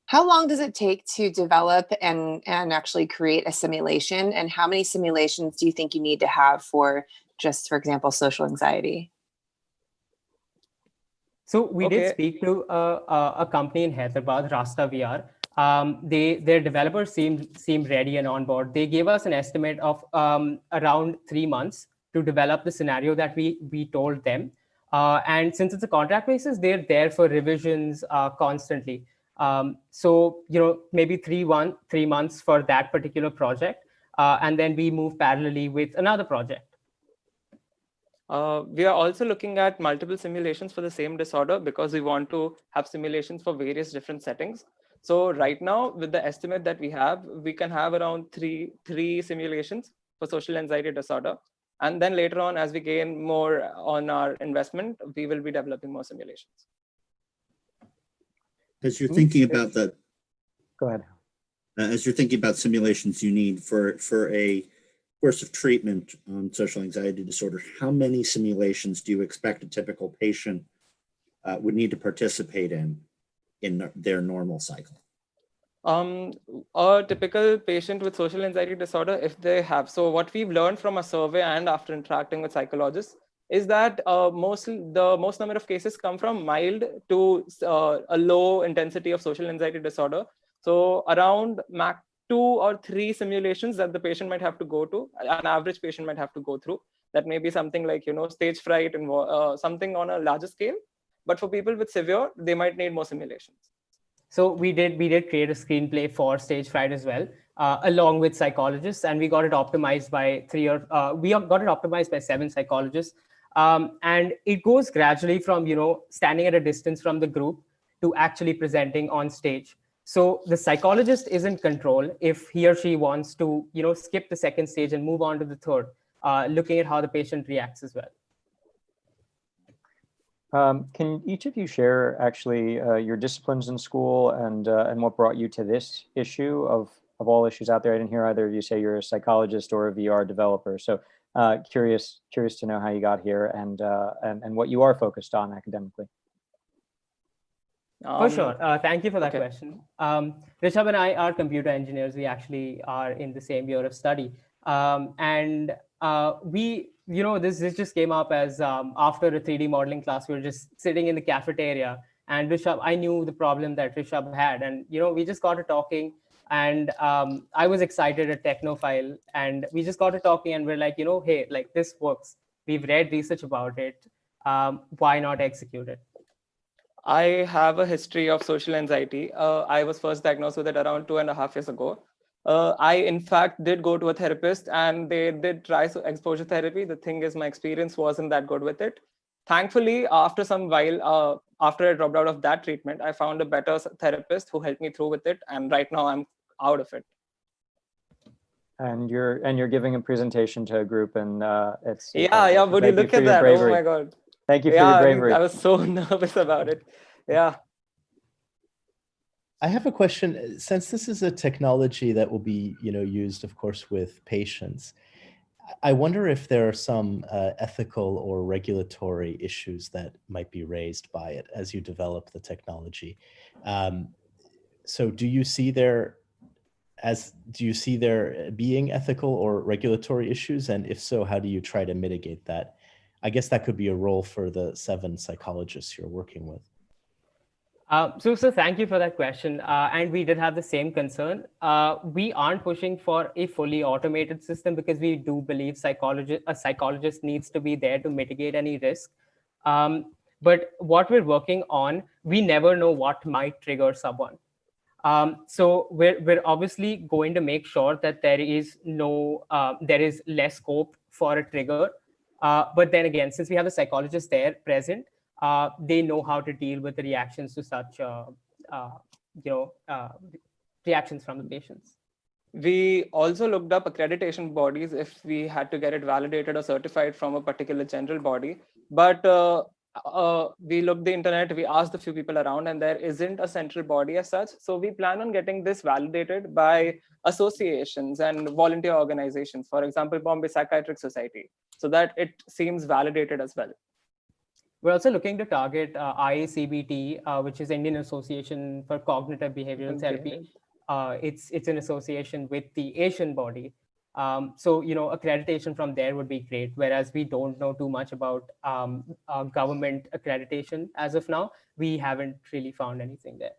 How long does it take to develop and actually create a simulation? And how many simulations do you think you need to have for just, for example, social anxiety? So we did speak to a company in Hyderabad, Rasta VR. Their developers seemed ready and on board. They gave us an estimate of around 3 months to develop the scenario that we told them. And since it's a contract basis, they're there for revisions constantly. So, maybe 3 months for that particular project. And then we move parallelly with another project. We are also looking at multiple simulations for the same disorder because we want to have simulations for various different settings. So right now, with the estimate that we have, we can have around three simulations for social anxiety disorder. And then later on, as we gain more on our investment, we will be developing more simulations. As you're thinking about that, go ahead. As you're thinking about simulations you need for a course of treatment on social anxiety disorder, how many simulations do you expect a typical patient would need to participate in their normal cycle? A typical patient with social anxiety disorder, if they have, so what we've learned from a survey and after interacting with psychologists is that the most number of cases come from mild to a low intensity of social anxiety disorder. So around 2 or 3 simulations that the patient might have to go to, an average patient might have to go through. That may be something like, stage fright and something on a larger scale. But for people with severe, they might need more simulations. So we did create a screenplay for stage fright as well, along with psychologists, and we got it optimized by 7 psychologists. And it goes gradually from, standing at a distance from the group to actually presenting on stage. So the psychologist is in control if he or she wants to, skip the second stage and move on to the third, looking at how the patient reacts as well. Can each of you share actually your disciplines in school and what brought you to this issue of all issues out there? I didn't hear either of you say you're a psychologist or a VR developer. So curious to know how you got here and what you are focused on academically. For sure. Thank you for that question. Rishabh and I are computer engineers. We actually are in the same year of study. And we, this just came up as after a 3D modeling class, we were just sitting in the cafeteria, and Rishabh, I knew the problem that Rishabh had. And, we just got to talking, and I was excited at Technophile, and we just got to talking, and we're like, hey, like this works. We've read research about it. Why not execute it? I have a history of social anxiety. I was first diagnosed with it around 2.5 years ago. I, in fact, did go to a therapist and they did try exposure therapy. The thing is, my experience wasn't that good with it. Thankfully, after some while, after I dropped out of that treatment, I found a better therapist who helped me through with it. And right now I'm out of it. And you're giving a presentation to a group, and it's yeah. Would you look at that? Oh my God. Thank you for your bravery. I was so nervous about it. Yeah. I have a question. Since this is a technology that will be, used, of course, with patients, I wonder if there are some ethical or regulatory issues that might be raised by it as you develop the technology. So do you see there being ethical or regulatory issues? And if so, how do you try to mitigate that? I guess that could be a role for the 7 psychologists you're working with. So thank you for that question. And we did have the same concern. We aren't pushing for a fully automated system because we do believe a psychologist needs to be there to mitigate any risk. But what we're working on, we never know what might trigger someone. So we're obviously going to make sure that there is less scope for a trigger. But then again, since we have a psychologist there present, they know how to deal with the reactions to such, reactions from the patients. We also looked up accreditation bodies if we had to get it validated or certified from a particular general body. But we looked the internet, we asked a few people around, and there isn't a central body as such. So we plan on getting this validated by associations and volunteer organizations, for example, Bombay Psychiatric Society, so that it seems validated as well. We're also looking to target IACBT, which is Indian Association for Cognitive Behavioral Therapy. It's an association with the Asian body. So, accreditation from there would be great, whereas we don't know too much about government accreditation as of now. We haven't really found anything there,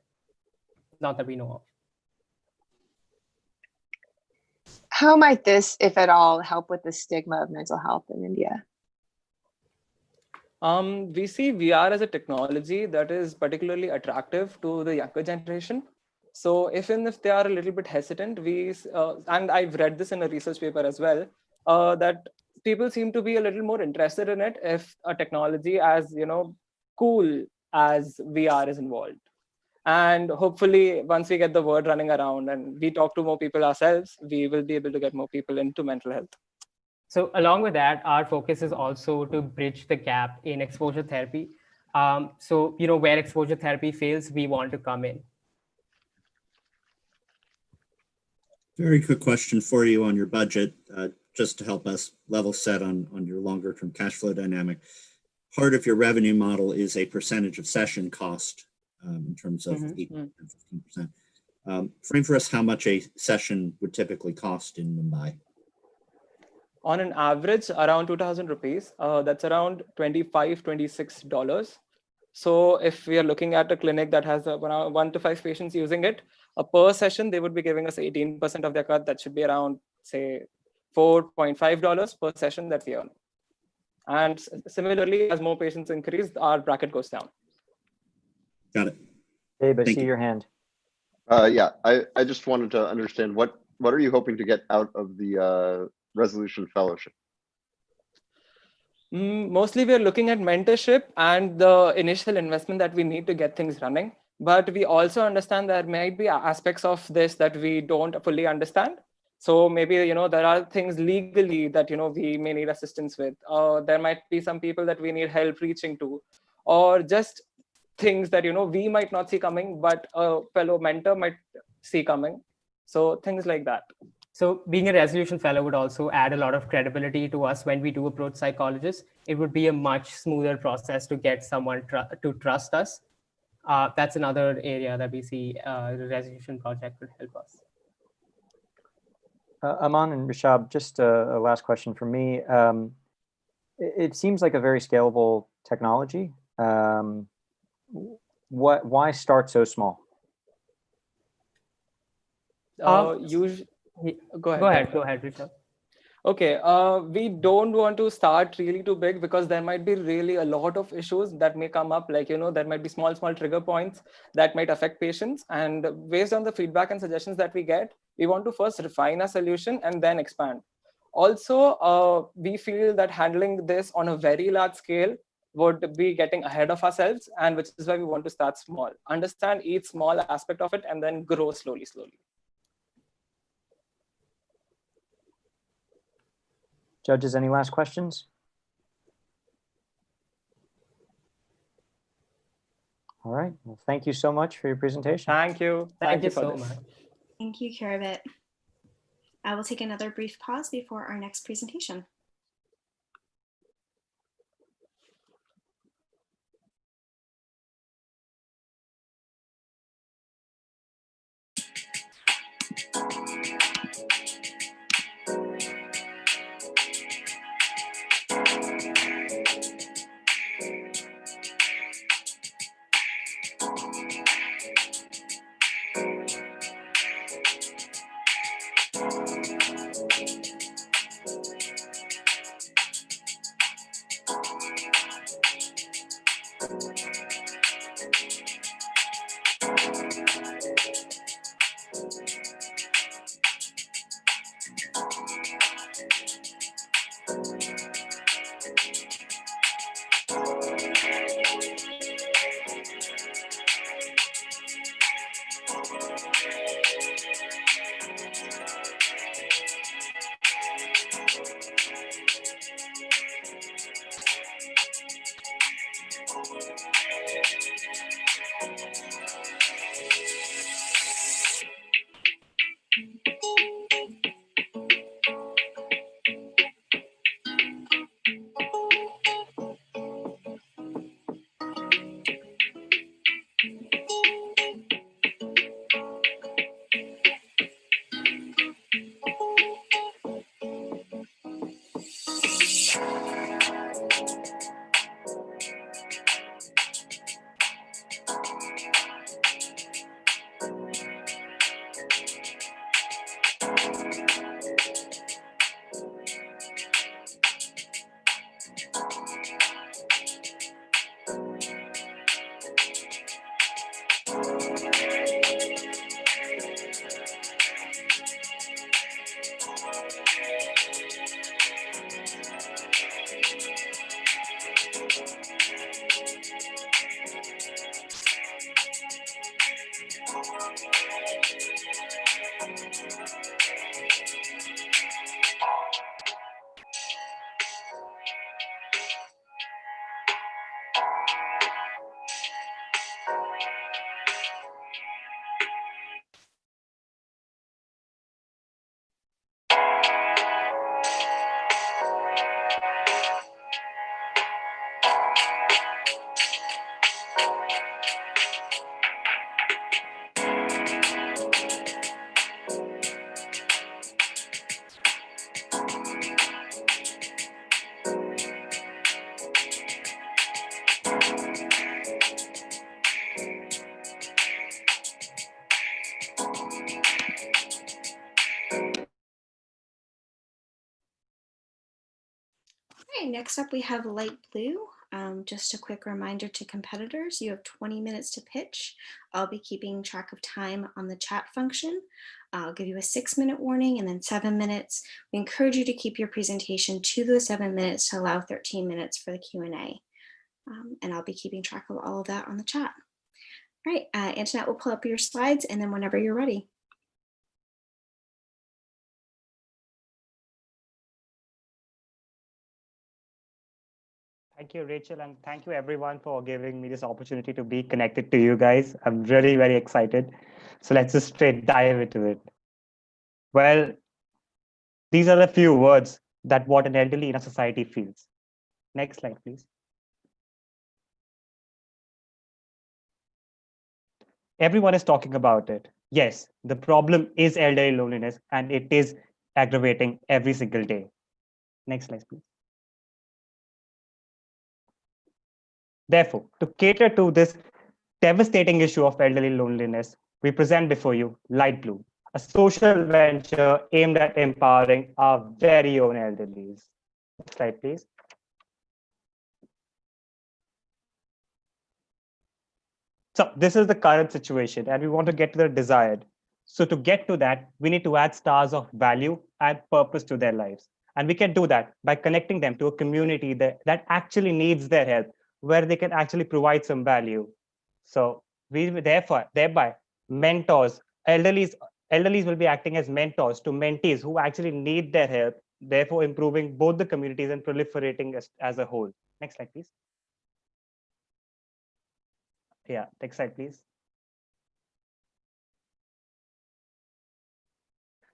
not that we know of. How might this, if at all, help with the stigma of mental health in India? We see VR as a technology that is particularly attractive to the younger generation. So even if they are a little bit hesitant, and I've read this in a research paper as well, that people seem to be a little more interested in it if a technology as cool as VR is involved. And hopefully once we get the word running around and we talk to more people ourselves, we will be able to get more people into mental health. So along with that, our focus is also to bridge the gap in exposure therapy. So, where exposure therapy fails, we want to come in. Very quick question for you on your budget, just to help us level set on your longer term cash flow dynamic. Part of your revenue model is a percentage of session cost in terms of 8 and 15%. Frame for us how much a session would typically cost in Mumbai. On an average, around 2,000 rupees. That's around $25-26. So if we are looking at a clinic that has around 1 to 5 patients using it, per session, they would be giving us 18% of their cut. That should be around, say, $4.5 per session that we earn. And similarly, as more patients increase, our bracket goes down. Got it. Dave, I see your hand. Yeah, I just wanted to understand what are you hoping to get out of the Resolution Fellowship? Mostly we're looking at mentorship and the initial investment that we need to get things running. But we also understand there might be aspects of this that we don't fully understand. So maybe, there are things legally that, we may need assistance with. There might be some people that we need help reaching to, or just things that, we might not see coming, but a fellow mentor might see coming. So things like that. So being a resolution fellow would also add a lot of credibility to us when we do approach psychologists. It would be a much smoother process to get someone to trust us. That's another area that we see the resolution project would help us. Aman and Rishabh, just a last question from me. It seems like a very scalable technology. Why start so small? Go ahead, Rishabh. Okay, we don't want to start really too big because there might be really a lot of issues that may come up, like, there might be small trigger points that might affect patients. And based on the feedback and suggestions that we get, We want to first refine our solution and then expand. Also, we feel that handling this on a very large scale would be getting ahead of ourselves, and which is why we want to start small, understand each small aspect of it, and then grow slowly. Judges, any last questions? All right. Well, thank you so much for your presentation. Thank you. Thank you for so this. much. Thank you, Kirabit. I will take another brief pause before our next presentation. Okay, next up we have light blue. Just a quick reminder to competitors, you have 20 minutes to pitch. I'll be keeping track of time on the chat function. I'll give you a 6-minute warning and then 7 minutes. We encourage you to keep your presentation to those 7 minutes to allow 13 minutes for the Q&A. And I'll be keeping track of all of that on the chat. All right, Antoinette will pull up your slides and then whenever you're ready. Thank you, Rachel, and thank you everyone for giving me this opportunity to be connected to you guys. I'm really very excited. So let's just straight dive into it. Well, these are the few words that what an elderly in a society feels. Next slide, please. Everyone is talking about it. Yes, the problem is elderly loneliness, and it is aggravating every single day. Next slide, please. Therefore, to cater to this devastating issue of elderly loneliness, we present before you Light Blue, a social venture aimed at empowering our very own elderlies. Next slide, please. So this is the current situation, and we want to get to the desired. So to get to that, we need to add stars of value and purpose to their lives. And we can do that by connecting them to a community that actually needs their help, where they can actually provide some value. So we thereby mentors, elderlies will be acting as mentors to mentees who actually need their help, therefore improving both the communities and proliferating as a whole. Next slide, please. Yeah, next slide, please.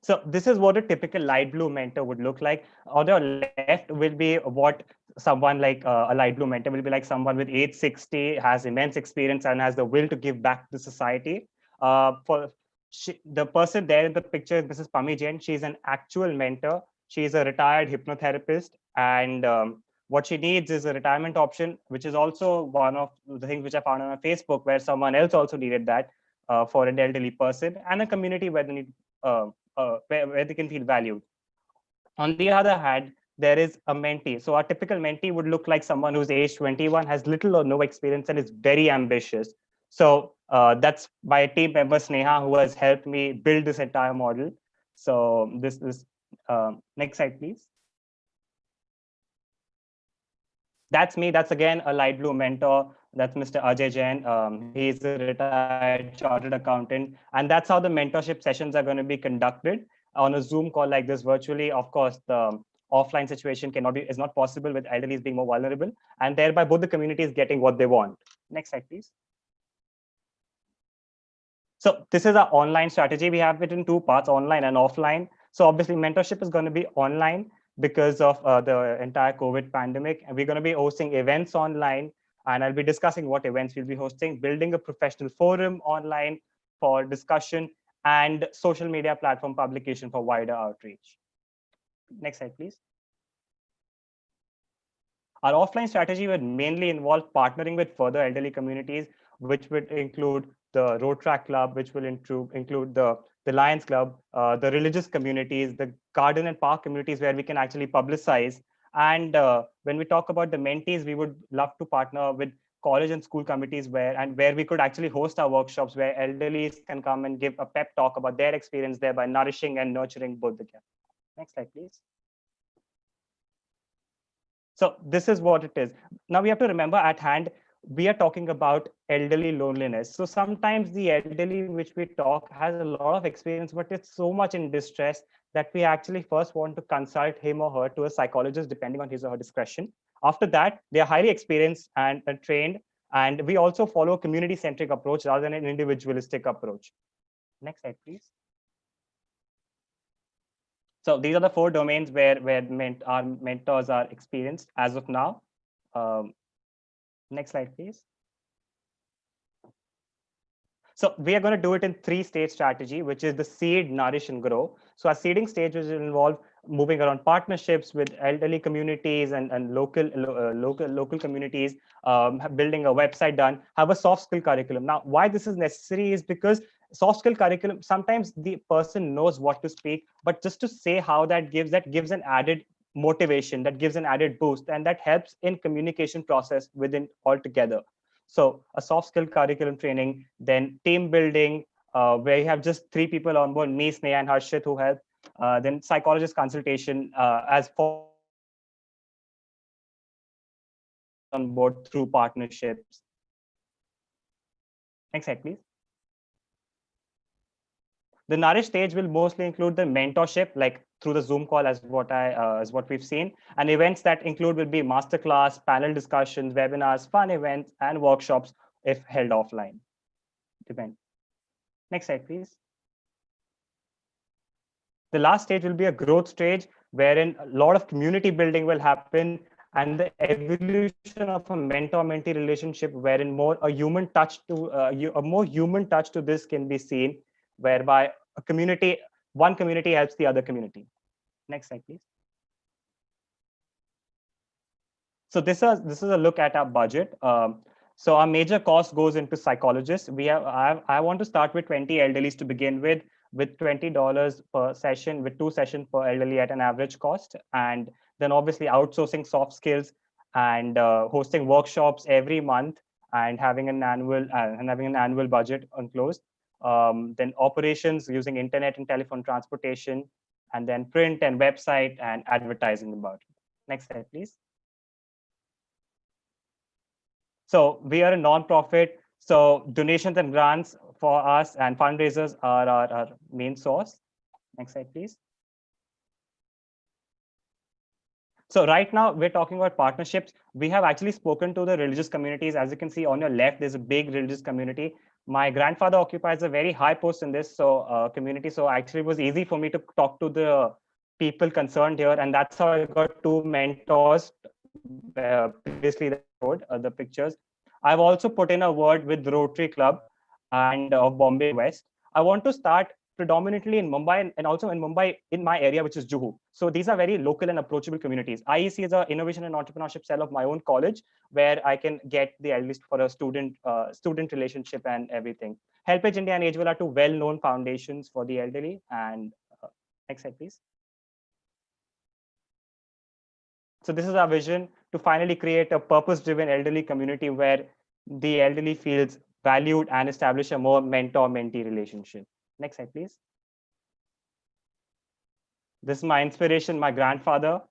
So this is what a typical light blue mentor would look like. On the left will be what someone like a light blue mentor will be like someone with age 60, has immense experience and has the will to give back to society. The person there in the picture is Mrs. Pami Jain. She's an actual mentor. She's a retired hypnotherapist, and what she needs is a retirement option, which is also one of the things which I found on Facebook, where someone else also needed that for an elderly person, and a community where they need where they can feel valued. On the other hand, there is a mentee. So our typical mentee would look like someone who's age 21, has little or no experience, and is very ambitious. So that's my team member Sneha, who has helped me build this entire model. So this next slide, please. That's me. That's again a light blue mentor. That's Mr. Ajay Jain. He's a retired chartered accountant. And that's how the mentorship sessions are going to be conducted on a Zoom call like this virtually. Of course, the offline situation is not possible with elderlies being more vulnerable, and thereby both the communities getting what they want. Next slide, please. So this is our online strategy. We have it in two parts, online and offline. So obviously mentorship is going to be online because of the entire COVID pandemic. And we're going to be hosting events online, and I'll be discussing what events we'll be hosting, building a professional forum online for discussion, and social media platform publication for wider outreach. Next slide, please. Our offline strategy would mainly involve partnering with further elderly communities, which would include the Road Track Club, which will include the Lions Club, the religious communities, the garden and park communities where we can actually publicize. And when we talk about the mentees, we would love to partner with college and school committees where we could actually host our workshops where elderlies can come and give a pep talk about their experience there by nourishing and nurturing both the gap. Next slide, please. So this is what it is. Now we have to remember at hand, we are talking about elderly loneliness. So sometimes the elderly which we talk has a lot of experience, but it's so much in distress that we actually first want to consult him or her to a psychologist, depending on his or her discretion. After that, they are highly experienced and trained. And we also follow a community-centric approach rather than an individualistic approach. Next slide, please. So these are the 4 domains where our mentors are experienced as of now. Next slide, please. So we are going to do it in 3-stage strategy, which is the seed, nourish, and grow. So our seeding stage will involve moving around partnerships with elderly communities and local communities, building a website done, have a soft skill curriculum. Now, why this is necessary is because soft skill curriculum, sometimes the person knows what to speak, but just to say how that gives an added motivation, that gives an added boost, and that helps in communication process within altogether. So a soft skill curriculum training, then team building, where you have just 3 people on board, me, Sneha, and Harshit, who help. Then psychologist consultation as for on board through partnerships. Next slide, please. The nourish stage will mostly include the mentorship, like through the Zoom call, as what we've seen, and events that include will be masterclass, panel discussions, webinars, fun events, and workshops if held offline. Depend. Next slide, please. The last stage will be a growth stage, wherein a lot of community building will happen, and the evolution of a mentor-mentee relationship, wherein a more human touch to this can be seen, whereby one community helps the other community. Next slide, please. So this is a look at our budget. So our major cost goes into psychologists. I want to start with 20 elderlies to begin with $20 per session, with 2 sessions per elderly at an average cost, and then obviously outsourcing soft skills and hosting workshops every month and having an annual budget enclosed. then operations using internet and telephone transportation, and then print and website and advertising about it. Next slide, please. So we are a nonprofit. So donations and grants for us and fundraisers are our main source. Next slide, please. So right now we're talking about partnerships. We have actually spoken to the religious communities. As you can see on your left, there's a big religious community. My grandfather occupies a very high post in this community. So actually it was easy for me to talk to the people concerned here. And that's how I got two mentors. Previously, the pictures. I've also put in a word with Rotary Club and of Bombay West. I want to start predominantly in Mumbai and also in Mumbai in my area, which is Juhu. So these are very local and approachable communities. IEC is an innovation and entrepreneurship cell of my own college, where I can get the at least for a student relationship and everything. HelpAge India and AgeWell are two well-known foundations for the elderly. And next slide, please. So this is our vision, to finally create a purpose-driven elderly community where the elderly feels valued and establish a more mentor-mentee relationship. Next slide, please. This is my inspiration, my grandfather.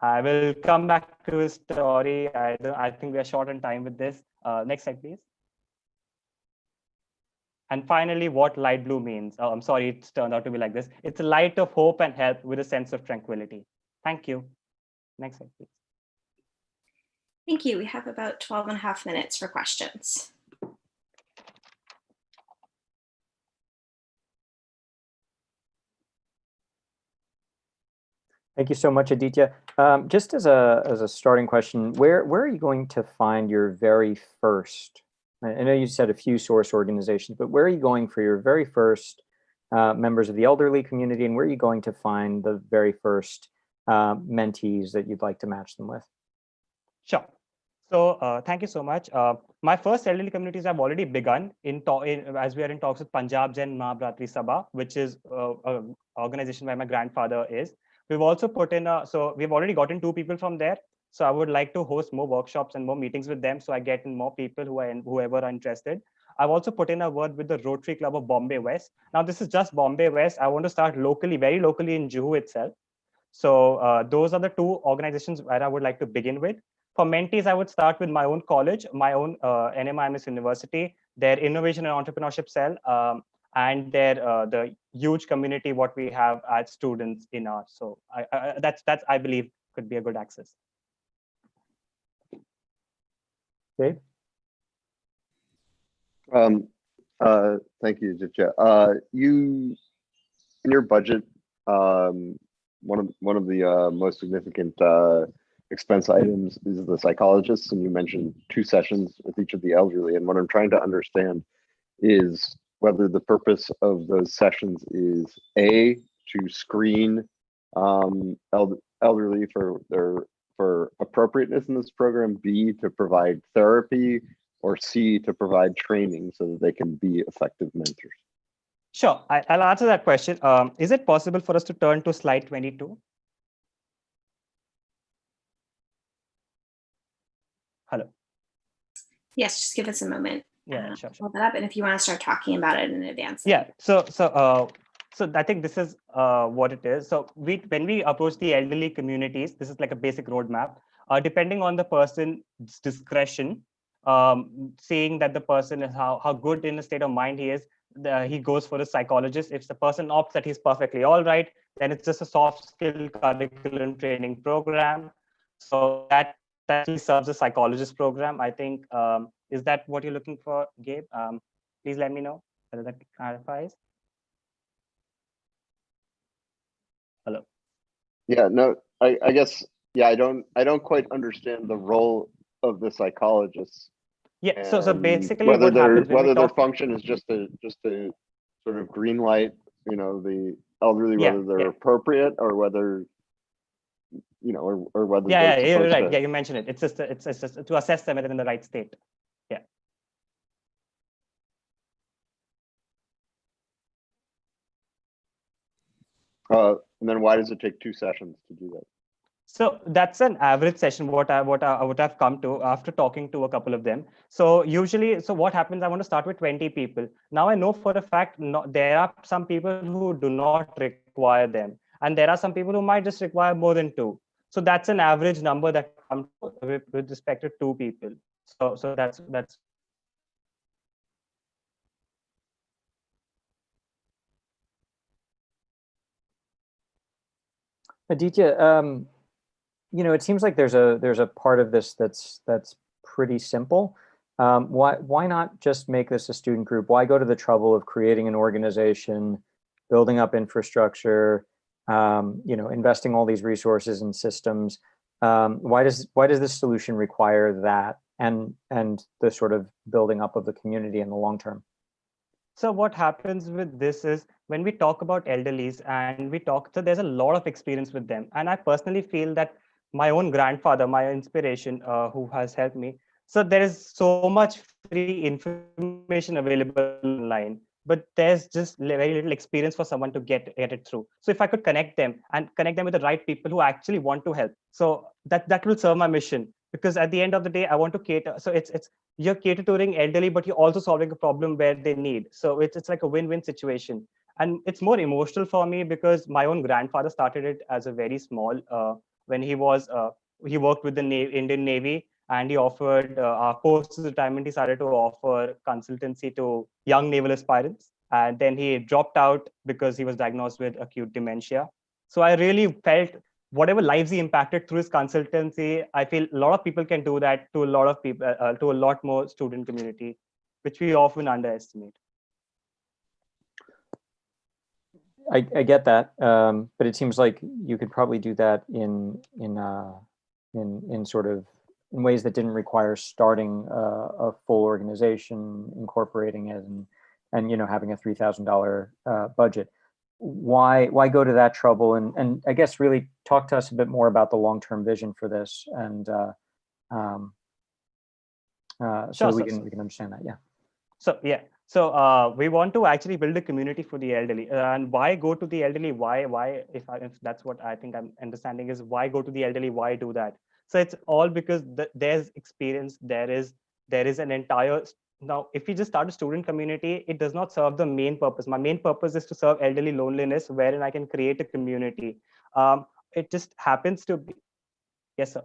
I will come back to his story. I think we are short on time with this. Next slide, please. And finally, what light blue means. Oh, I'm sorry, it's turned out to be like this. It's a light of hope and help with a sense of tranquility. Thank you. Next slide, please. Thank you. We have about 12 and a half minutes for questions. Thank you so much, Aditya. Just as a starting question, where are you going to find your very first, I know you said a few source organizations, but where are you going for your very first members of the elderly community, and where are you going to find the very first mentees that you'd like to match them with? Sure. So thank you so much. My first elderly communities have already begun as we are in talks with Punjab Jain Mahabratri Sabha, which is an organization where my grandfather is. We've also put in so we've already gotten 2 people from there. So I would like to host more workshops and more meetings with them, so I get in more people whoever are interested. I've also put in a word with the Rotary Club of Bombay West. Now this is just Bombay West. I want to start locally, very locally in Juhu itself. So those are the 2 organizations where I would like to begin with. For mentees, I would start with my own college, my own NMIMS University, their innovation and entrepreneurship cell, and their the huge community what we have as students in our. So that's I believe could be a good access. Dave? Thank you, Aditya. You in your budget, one of the most significant expense items is the psychologists, and you mentioned 2 sessions with each of the elderly. And what I'm trying to understand is whether the purpose of those sessions is A, to screen elderly for appropriateness in this program, B, to provide therapy, or C, to provide training so that they can be effective mentors. Sure, I'll answer that question. Is it possible for us to turn to slide 22? Hello. Yes, just give us a moment. Yeah, sure. Pull that up, and if you want to start talking about it in advance. Yeah. So I think this is what it is. So when we approach the elderly communities, this is like a basic roadmap. Depending on the person's discretion, seeing that the person is how good in a state of mind he is, he goes for a psychologist. If the person opts that he's perfectly all right, then it's just a soft skill curriculum training program. So that serves a psychologist program. I think, is that what you're looking for, Gabe? Please let me know whether that clarifies. Hello. Yeah, no, I guess, yeah, I don't quite understand the role of the psychologists. Yeah, so basically whether their function is just to sort of green light, the elderly, whether they're appropriate, or whether, or whether you're right. Yeah, you mentioned it. It's just to assess them whether in the right state. Yeah. And then why does it take 2 sessions to do that? So that's an average session. What I've come to after talking to a couple of them. So usually, so what happens? I want to start with 20 people. Now I know for a fact there are some people who do not require them, and there are some people who might just require more than two. So that's an average number that comes with respect to two people. So that's. Aditya, it seems like there's a part of this that's pretty simple. Why not just make this a student group? Why go to the trouble of creating an organization, building up infrastructure, investing all these resources and systems? Why does this solution require that and the sort of building up of the community in the long term? So what happens with this is when we talk about elderlies and so there's a lot of experience with them. And I personally feel that my own grandfather, my inspiration, who has helped me. So there is so much free information available online, but there's just very little experience for someone to get it through. So if I could connect them with the right people who actually want to help, so that will serve my mission. Because at the end of the day, I want to cater. So it's you're catering elderly, but you're also solving a problem where they need. So it's like a win-win situation. And it's more emotional for me because my own grandfather started it as a very small, when he worked with the Indian Navy, and he offered, post retirement, he started to offer consultancy to young naval aspirants. And then he dropped out because he was diagnosed with acute dementia. So I really felt whatever lives he impacted through his consultancy, I feel a lot of people can do that to a lot of people, to a lot more student community, which we often underestimate. I get that, but it seems like you could probably do that in sort of in ways that didn't require starting a full organization, incorporating it, and having a $3,000 budget. Why go to that trouble? And I guess really talk to us a bit more about the long-term vision for this, and so we can understand that. Yeah. So we want to actually build a community for the elderly. And why go to the elderly? Why if that's what I think I'm understanding is why go to the elderly? Why do that? So it's all because there's experience. There is an entire. Now, if we just start a student community, it does not serve the main purpose. My main purpose is to serve elderly loneliness, wherein I can create a community. It just happens to be. Yes, sir.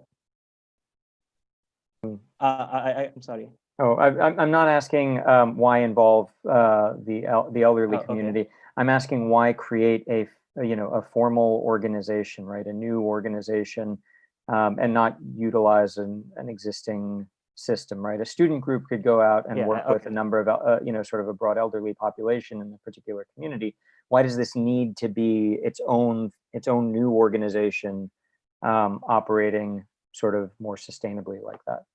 I'm sorry. Oh, I'm not asking why involve the elderly community. Okay. I'm asking why create a formal organization, right? A new organization, and not utilize an existing system, right? A student group could go out and work with a number of sort of a broad elderly population in a particular community. Why does this need to be its own new organization, operating sort of more sustainably like that?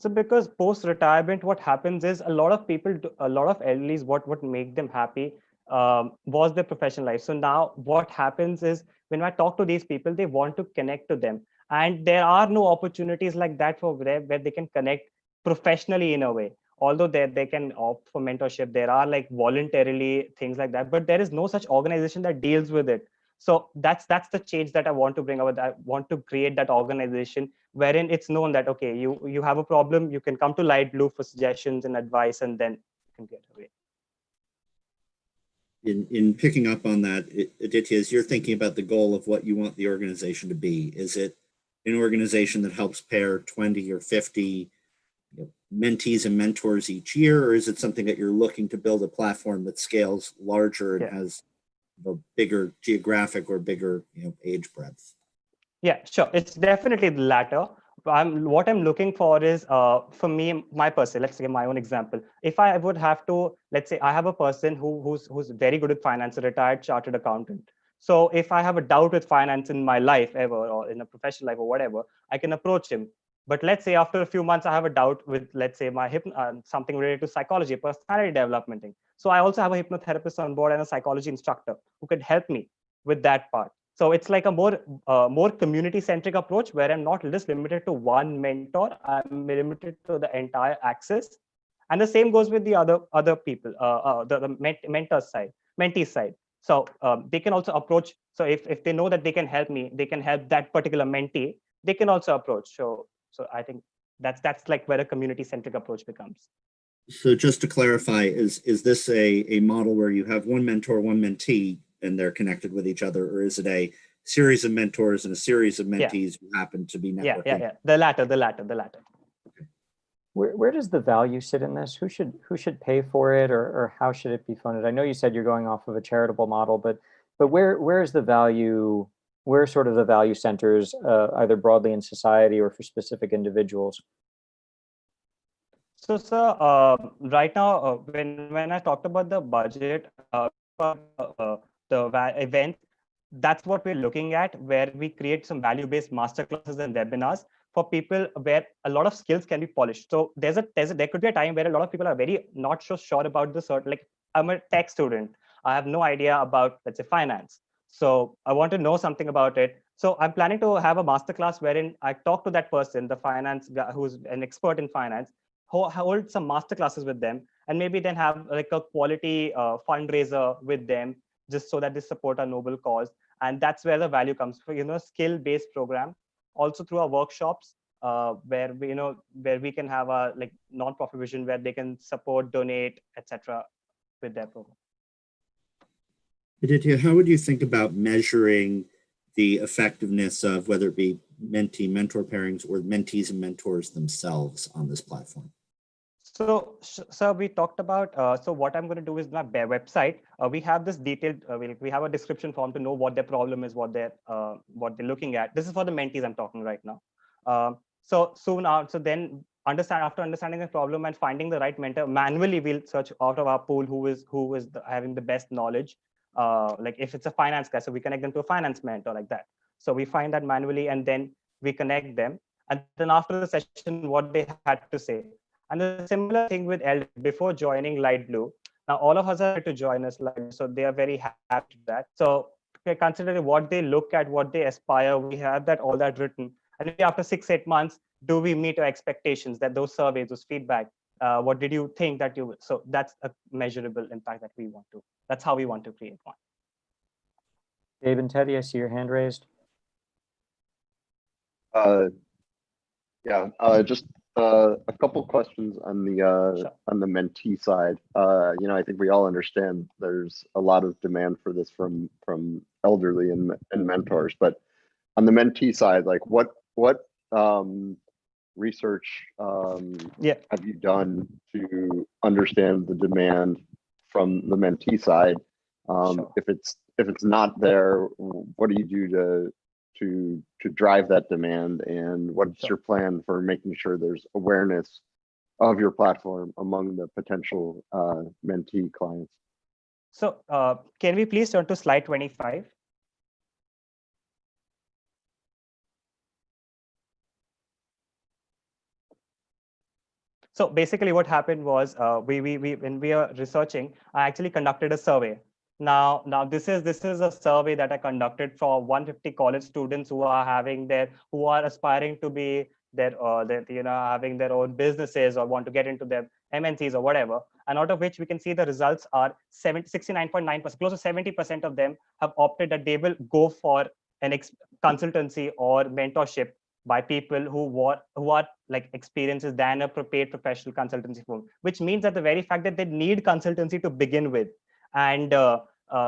So because post-retirement, what happens is a lot of elderlies, what make them happy was their professional life. So now what happens is when I talk to these people, they want to connect to them. And there are no opportunities like that for them where they can connect professionally in a way. Although they can opt for mentorship, there are like voluntarily things like that, but there is no such organization that deals with it. So that's the change that I want to bring about. I want to create that organization wherein it's known that, okay, you have a problem, you can come to Light Blue for suggestions and advice, and then you can get away. In picking up on that, Aditya, as you're thinking about the goal of what you want the organization to be, is it an organization that helps pair 20 or 50 mentees and mentors each year, or is it something that you're looking to build a platform that scales larger and has a bigger geographic or bigger age breadth? Yeah, sure. It's definitely the latter. What I'm looking for is, for me, my person, let's give my own example. If I would have to, let's say I have a person who's very good at finance, a retired chartered accountant. So if I have a doubt with finance in my life ever, or in a professional life or whatever, I can approach him. But let's say after a few months, I have a doubt with, let's say, my something related to psychology, personality development thing. So I also have a hypnotherapist on board and a psychology instructor who could help me with that part. So it's like a more community-centric approach where I'm not just limited to one mentor, I'm limited to the entire access. And the same goes with the other people, the mentor side, mentee side. So they can also approach. So if they know that they can help me, they can help that particular mentee, they can also approach. So I think that's like where a community-centric approach becomes. So just to clarify, is this a model where you have one mentor, one mentee, and they're connected with each other, or is it a series of mentors and a series of mentees who happen to be networking? Yeah. The latter. Where does the value sit in this? Who should pay for it, or how should it be funded? I know you said you're going off of a charitable model, but where is the value? Where are sort of the value centers, either broadly in society or for specific individuals? So, sir, right now, when I talked about the budget, the event, that's what we're looking at, where we create some value-based masterclasses and webinars for people where a lot of skills can be polished. So there could be a time where a lot of people are very not so sure about the sort. Like, I'm a tech student, I have no idea about, let's say, finance. So I want to know something about it. So I'm planning to have a masterclass wherein I talk to that person, the finance guy who's an expert in finance, hold some masterclasses with them, and maybe then have like a quality fundraiser with them, just so that they support a noble cause. And that's where the value comes for, skill-based program. Also through our workshops, where we can have a like non-profit vision where they can support, donate, etc. with their program. Aditya, how would you think about measuring the effectiveness of whether it be mentee-mentor pairings or mentees and mentors themselves on this platform? So, sir, we talked about, so what I'm going to do is my website, we have this detailed, we have a description form to know what their problem is, what they're looking at. This is for the mentees I'm talking right now. So then after understanding the problem and finding the right mentor, manually we'll search out of our pool who is having the best knowledge. Like if it's a finance guy, so we connect them to a finance mentor like that. So we find that manually and then we connect them. And then after the session, what they had to say. And the similar thing with Elder before joining Light Blue. Now, all of us are to join us, so they are very happy to that. So considering what they look at, what they aspire, we have all that written. And maybe after 6-8 months, do we meet our expectations, that those surveys, those feedback, what did you think that you, so that's a measurable impact that we want to, that's how we want to create one. Dave and Teddy, I see your hand raised. Just a couple questions on the mentee side. I think we all understand there's a lot of demand for this from elderly and mentors, but on the mentee side, like what research have you done to understand the demand from the mentee side? Sure. If it's not there, what do you do to drive that demand, and what's your plan for making sure there's awareness of your platform among the potential mentee clients? So can we please turn to slide 25? So basically what happened was when we are researching, I actually conducted a survey. Now this is a survey that I conducted for 150 college students who are aspiring to be having their own businesses or want to get into their MNCs or whatever. And out of which we can see the results are 69.9%, close to 70% of them have opted that they will go for an consultancy or mentorship by people who are like experiences than a paid professional consultancy firm, which means that the very fact that they need consultancy to begin with. And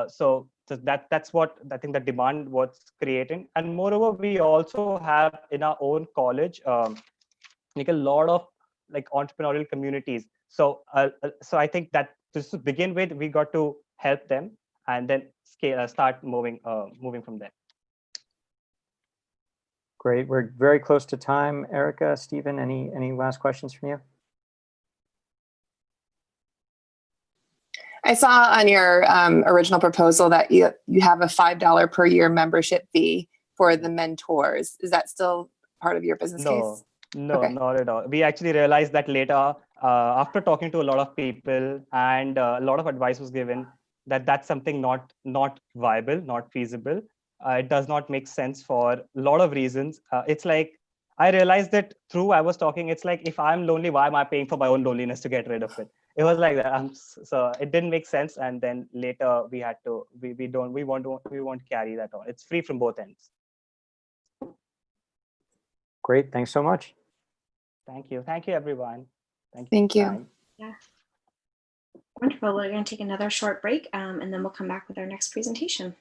so that's what I think the demand was creating. And moreover, we also have in our own college like a lot of like entrepreneurial communities. So I think that just to begin with, we got to help them and then start moving from there. Great. We're very close to time. Erica, Stephen, any last questions from you? I saw on your original proposal that you have a $5 per year membership fee for the mentors. Is that still part of your business case? No, okay. Not at all. We actually realized that later after talking to a lot of people and a lot of advice was given that that's something not viable, not feasible. It does not make sense for a lot of reasons. It's like, I realized that I was talking, it's like, if I'm lonely, why am I paying for my own loneliness to get rid of it? it was like that. So it didn't make sense. And then later we had to, we won't carry that on. It's free from both ends. Great. Thanks so much. Thank you. Thank you, everyone. Thank you. Time. Yeah. Wonderful. We're going to take another short break and then we'll come back with our next presentation.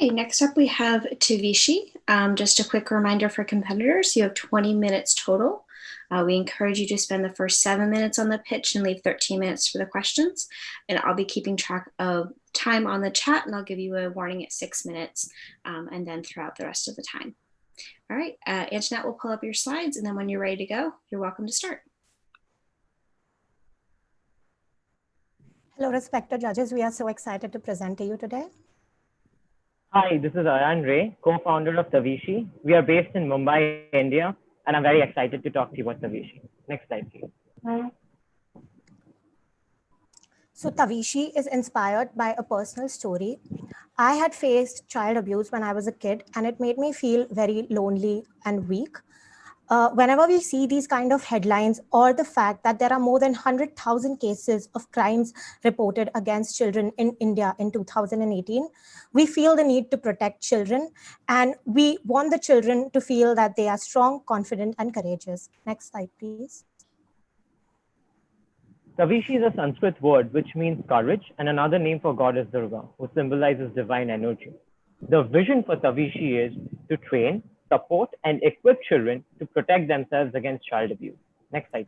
Okay, next up we have Tavishi. Just a quick reminder for competitors, you have 20 minutes total. We encourage you to spend the first 7 minutes on the pitch and leave 13 minutes for the questions. And I'll be keeping track of time on the chat and I'll give you a warning at 6 minutes and then throughout the rest of the time. All right, Antoinette will pull up your slides and then when you're ready to go, you're welcome to start. Hello, respected judges. We are so excited to present to you today. Hi, this is Ayan Ray, co-founder of Tavishi. We are based in Mumbai, India, and I'm very excited to talk to you about Tavishi. Next slide, please. So Tavishi is inspired by a personal story. I had faced child abuse when I was a kid, and it made me feel very lonely and weak. Whenever we see these kind of headlines or the fact that there are more than 100,000 cases of crimes reported against children in India in 2018, we feel the need to protect children and we want the children to feel that they are strong, confident, and courageous. Next slide, please. Tavishi is a Sanskrit word which means courage, and another name for goddess Durga, who symbolizes divine energy. The vision for Tavishi is to train, support, and equip children to protect themselves against child abuse. Next slide.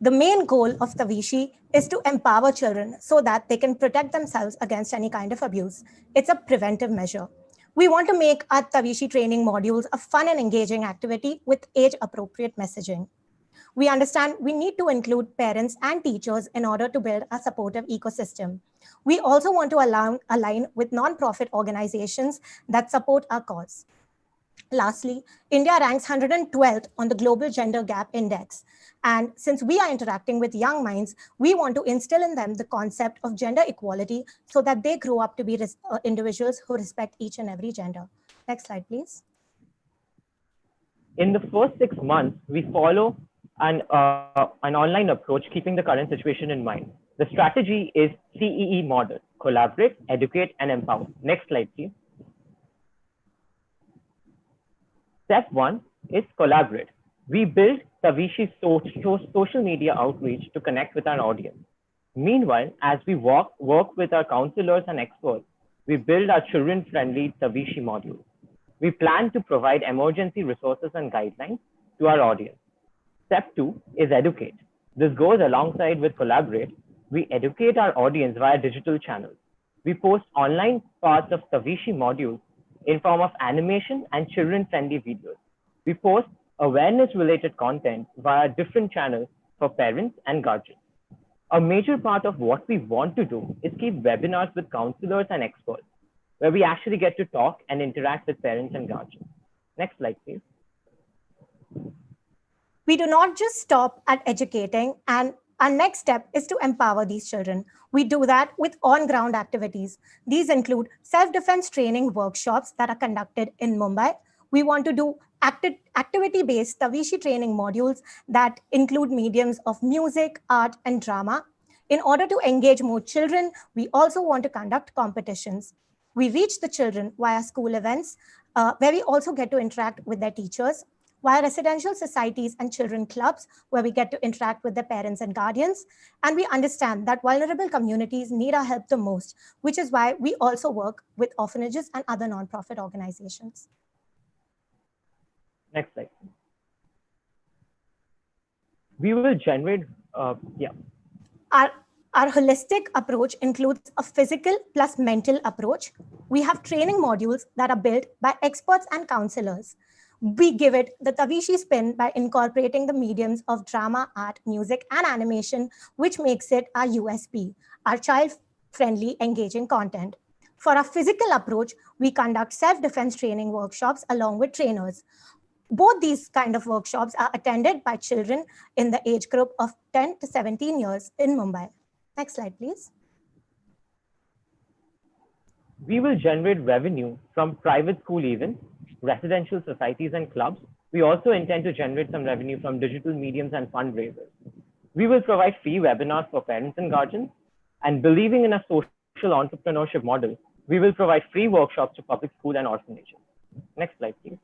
The main goal of Tavishi is to empower children so that they can protect themselves against any kind of abuse. It's a preventive measure. We want to make our Tavishi training modules a fun and engaging activity with age-appropriate messaging. We understand we need to include parents and teachers in order to build a supportive ecosystem. We also want to align with nonprofit organizations that support our cause. Lastly, India ranks 112th on the Global Gender Gap Index. And since we are interacting with young minds, we want to instill in them the concept of gender equality so that they grow up to be individuals who respect each and every gender. Next slide, please. In the first 6 months, we follow an online approach, keeping the current situation in mind. The strategy is CEE model. collaborate, educate, and empower. Next slide, please. Step 1 is collaborate. We build Tavishi's social media outreach to connect with our audience. Meanwhile, as we work with our counselors and experts, we build our children-friendly Tavishi module. We plan to provide emergency resources and guidelines to our audience. Step 2 is educate. This goes alongside with collaborate. We educate our audience via digital channels. We post online parts of Tavishi modules in form of animation and children-friendly videos. We post awareness-related content via different channels for parents and guardians. A major part of what we want to do is keep webinars with counselors and experts, where we actually get to talk and interact with parents and guardians. Next slide, please. We do not just stop at educating, and our next step is to empower these children. We do that with on-ground activities. These include self-defense training workshops that are conducted in Mumbai. We want to do activity-based Tavishi training modules that include mediums of music, art, and drama. In order to engage more children, we also want to conduct competitions. We reach the children via school events, where we also get to interact with their teachers, via residential societies and children clubs, where we get to interact with their parents and guardians. And we understand that vulnerable communities need our help the most, which is why we also work with orphanages and other nonprofit organizations. Next slide. We will generate, Our holistic approach includes a physical plus mental approach. We have training modules that are built by experts and counselors. We give it the Tavishi spin by incorporating the mediums of drama, art, music, and animation, which makes it our USP, our child-friendly, engaging content. For our physical approach, we conduct self-defense training workshops along with trainers. Both these kind of workshops are attended by children in the age group of 10 to 17 years in Mumbai. Next slide, please. We will generate revenue from private school events, residential societies, and clubs. We also intend to generate some revenue from digital mediums and fundraisers. We will provide free webinars for parents and guardians. And believing in a social entrepreneurship model, we will provide free workshops to public schools and orphanages. Next slide, please.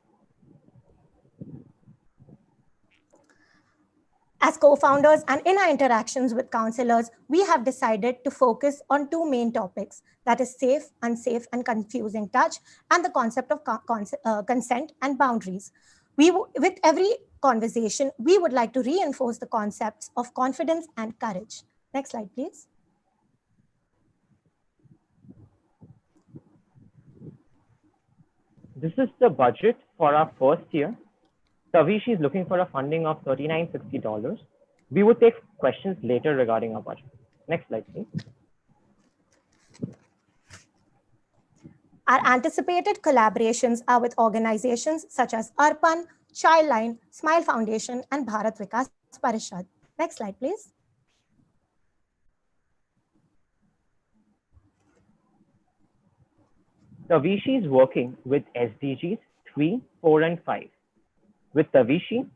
As co-founders and in our interactions with counselors, we have decided to focus on two main topics, that is safe, unsafe, and confusing touch, and the concept of consent and boundaries. With every conversation, we would like to reinforce the concepts of confidence and courage. Next slide, please. This is the budget for our first year. Tavishi is looking for a funding of $3960. We will take questions later regarding our budget. Next slide, please. Our anticipated collaborations are with organizations such as ARPAN, Childline, Smile Foundation, and Bharat Vikas Parishad. Next slide, please. Tavishi is working with SDGs 3, 4, and 5. With Tavishi,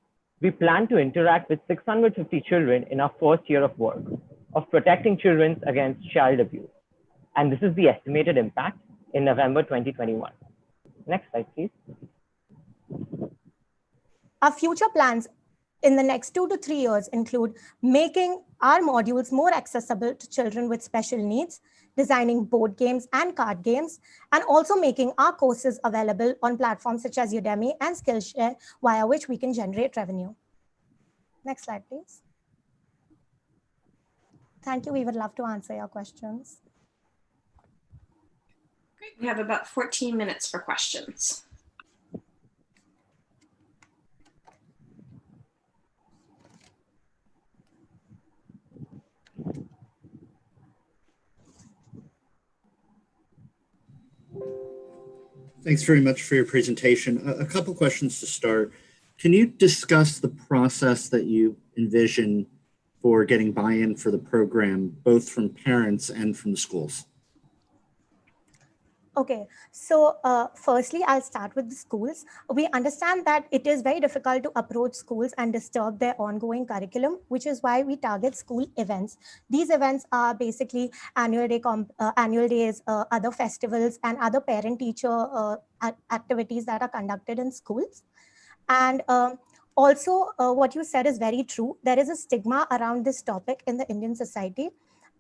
we plan to interact with 650 children in our first year of work, of protecting children against child abuse. And this is the estimated impact in November 2021. Next slide, please. Our future plans in the next 2 to 3 years include making our modules more accessible to children with special needs, designing board games and card games, and also making our courses available on platforms such as Udemy and Skillshare, via which we can generate revenue. Next slide, please. Thank you. We would love to answer your questions. Great. We have about 14 minutes for questions. Thanks very much for your presentation. A couple questions to start. Can you discuss the process that you envision for getting buy-in for the program, both from parents and from the schools? Okay, so firstly, I'll start with the schools. We understand that it is very difficult to approach schools and disturb their ongoing curriculum, which is why we target school events. These events are basically annual days, other festivals, and other parent-teacher activities that are conducted in schools. And also, what you said is very true. There is a stigma around this topic in the Indian society.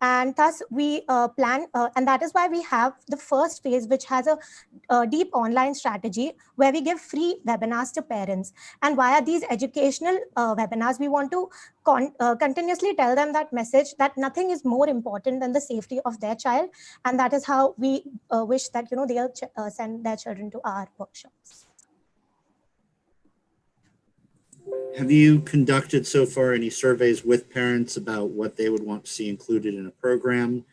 And thus, we plan, and that is why we have the first phase, which has a deep online strategy where we give free webinars to parents. And via these educational webinars, we want to continuously tell them that message that nothing is more important than the safety of their child. And that is how we wish that they'll send their children to our workshops. Have you conducted so far any surveys with parents about what they would want to see included in a program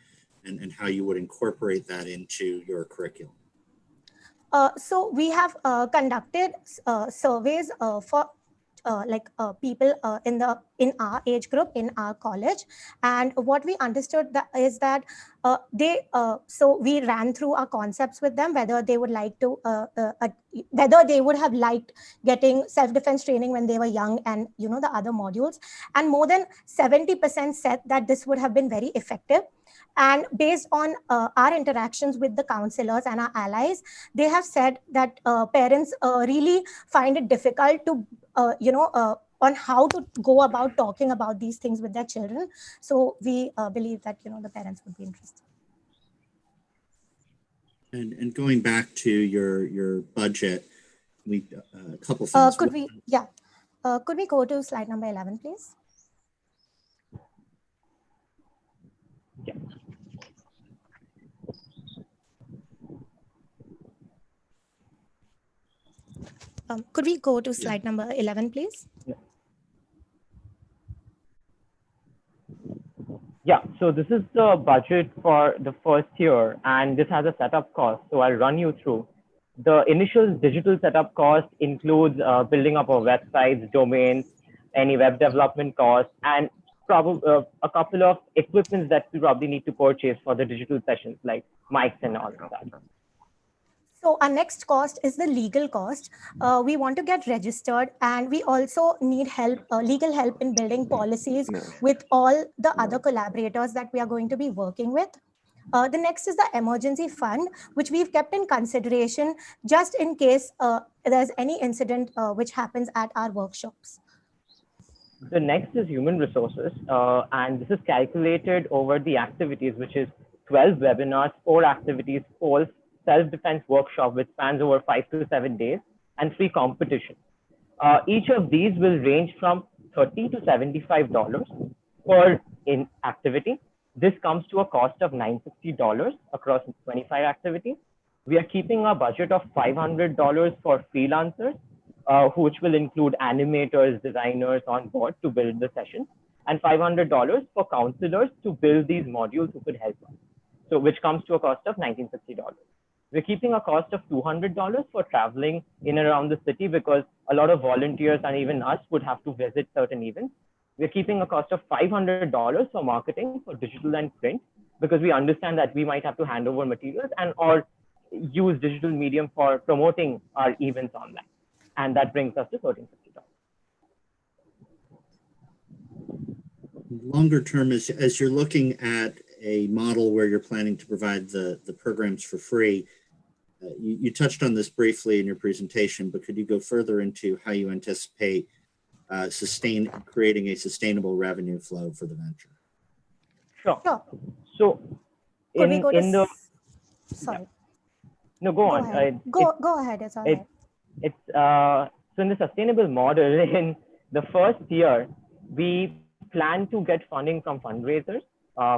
and how you would incorporate that into your curriculum? So we have conducted surveys for people in our age group in our college, and what we understood is that so we ran through our concepts with them, whether they would like to whether they would have liked getting self-defense training when they were young, and the other modules, and more than 70% said that this would have been very effective. And based on our interactions with the counselors and our allies, they have said that parents really find it difficult to on how to go about talking about these things with their children. So we believe that the parents would be interested. And going back to your budget, a couple things. Could we go to slide number 11, please? Yeah. Could we go to slide number 11, please? Yeah, so this is the budget for the first year, and this has a setup cost. So I'll run you through. The initial digital setup cost includes building up our websites, domains, any web development costs, and probably a couple of equipments that we probably need to purchase for the digital sessions, like mics and all of that. So our next cost is the legal cost. We want to get registered, and we also need help, legal help in building policies with all the other collaborators that we are going to be working with. The next is the emergency fund, which we've kept in consideration just in case there's any incident which happens at our workshops. The next is human resources, and this is calculated over the activities, which is 12 webinars, 4 activities, 4 self-defense workshop, which spans over 5 to 7 days, and 3 competitions. Each of these will range from $30 to $75 per activity. This comes to a cost of $960 across 25 activities. We are keeping a budget of $500 for freelancers, which will include animators, designers on board to build the session, and $500 for counselors to build these modules who could help us. So which comes to a cost of $1,960. We're keeping a cost of $200 for traveling in and around the city, because a lot of volunteers and even us would have to visit certain events. We're keeping a cost of $500 for marketing, for digital and print, because we understand that we might have to hand over materials and or use digital medium for promoting our events online. And that brings us to $1,350. Longer term, as you're looking at a model where you're planning to provide the programs for free, you touched on this briefly in your presentation, but could you go further into how you anticipate creating a sustainable revenue flow for the venture? Sure. Sure. So sorry. No, go on. Ahead. Go ahead. It's all right. So in the sustainable model, in the first year, we plan to get funding from fundraisers,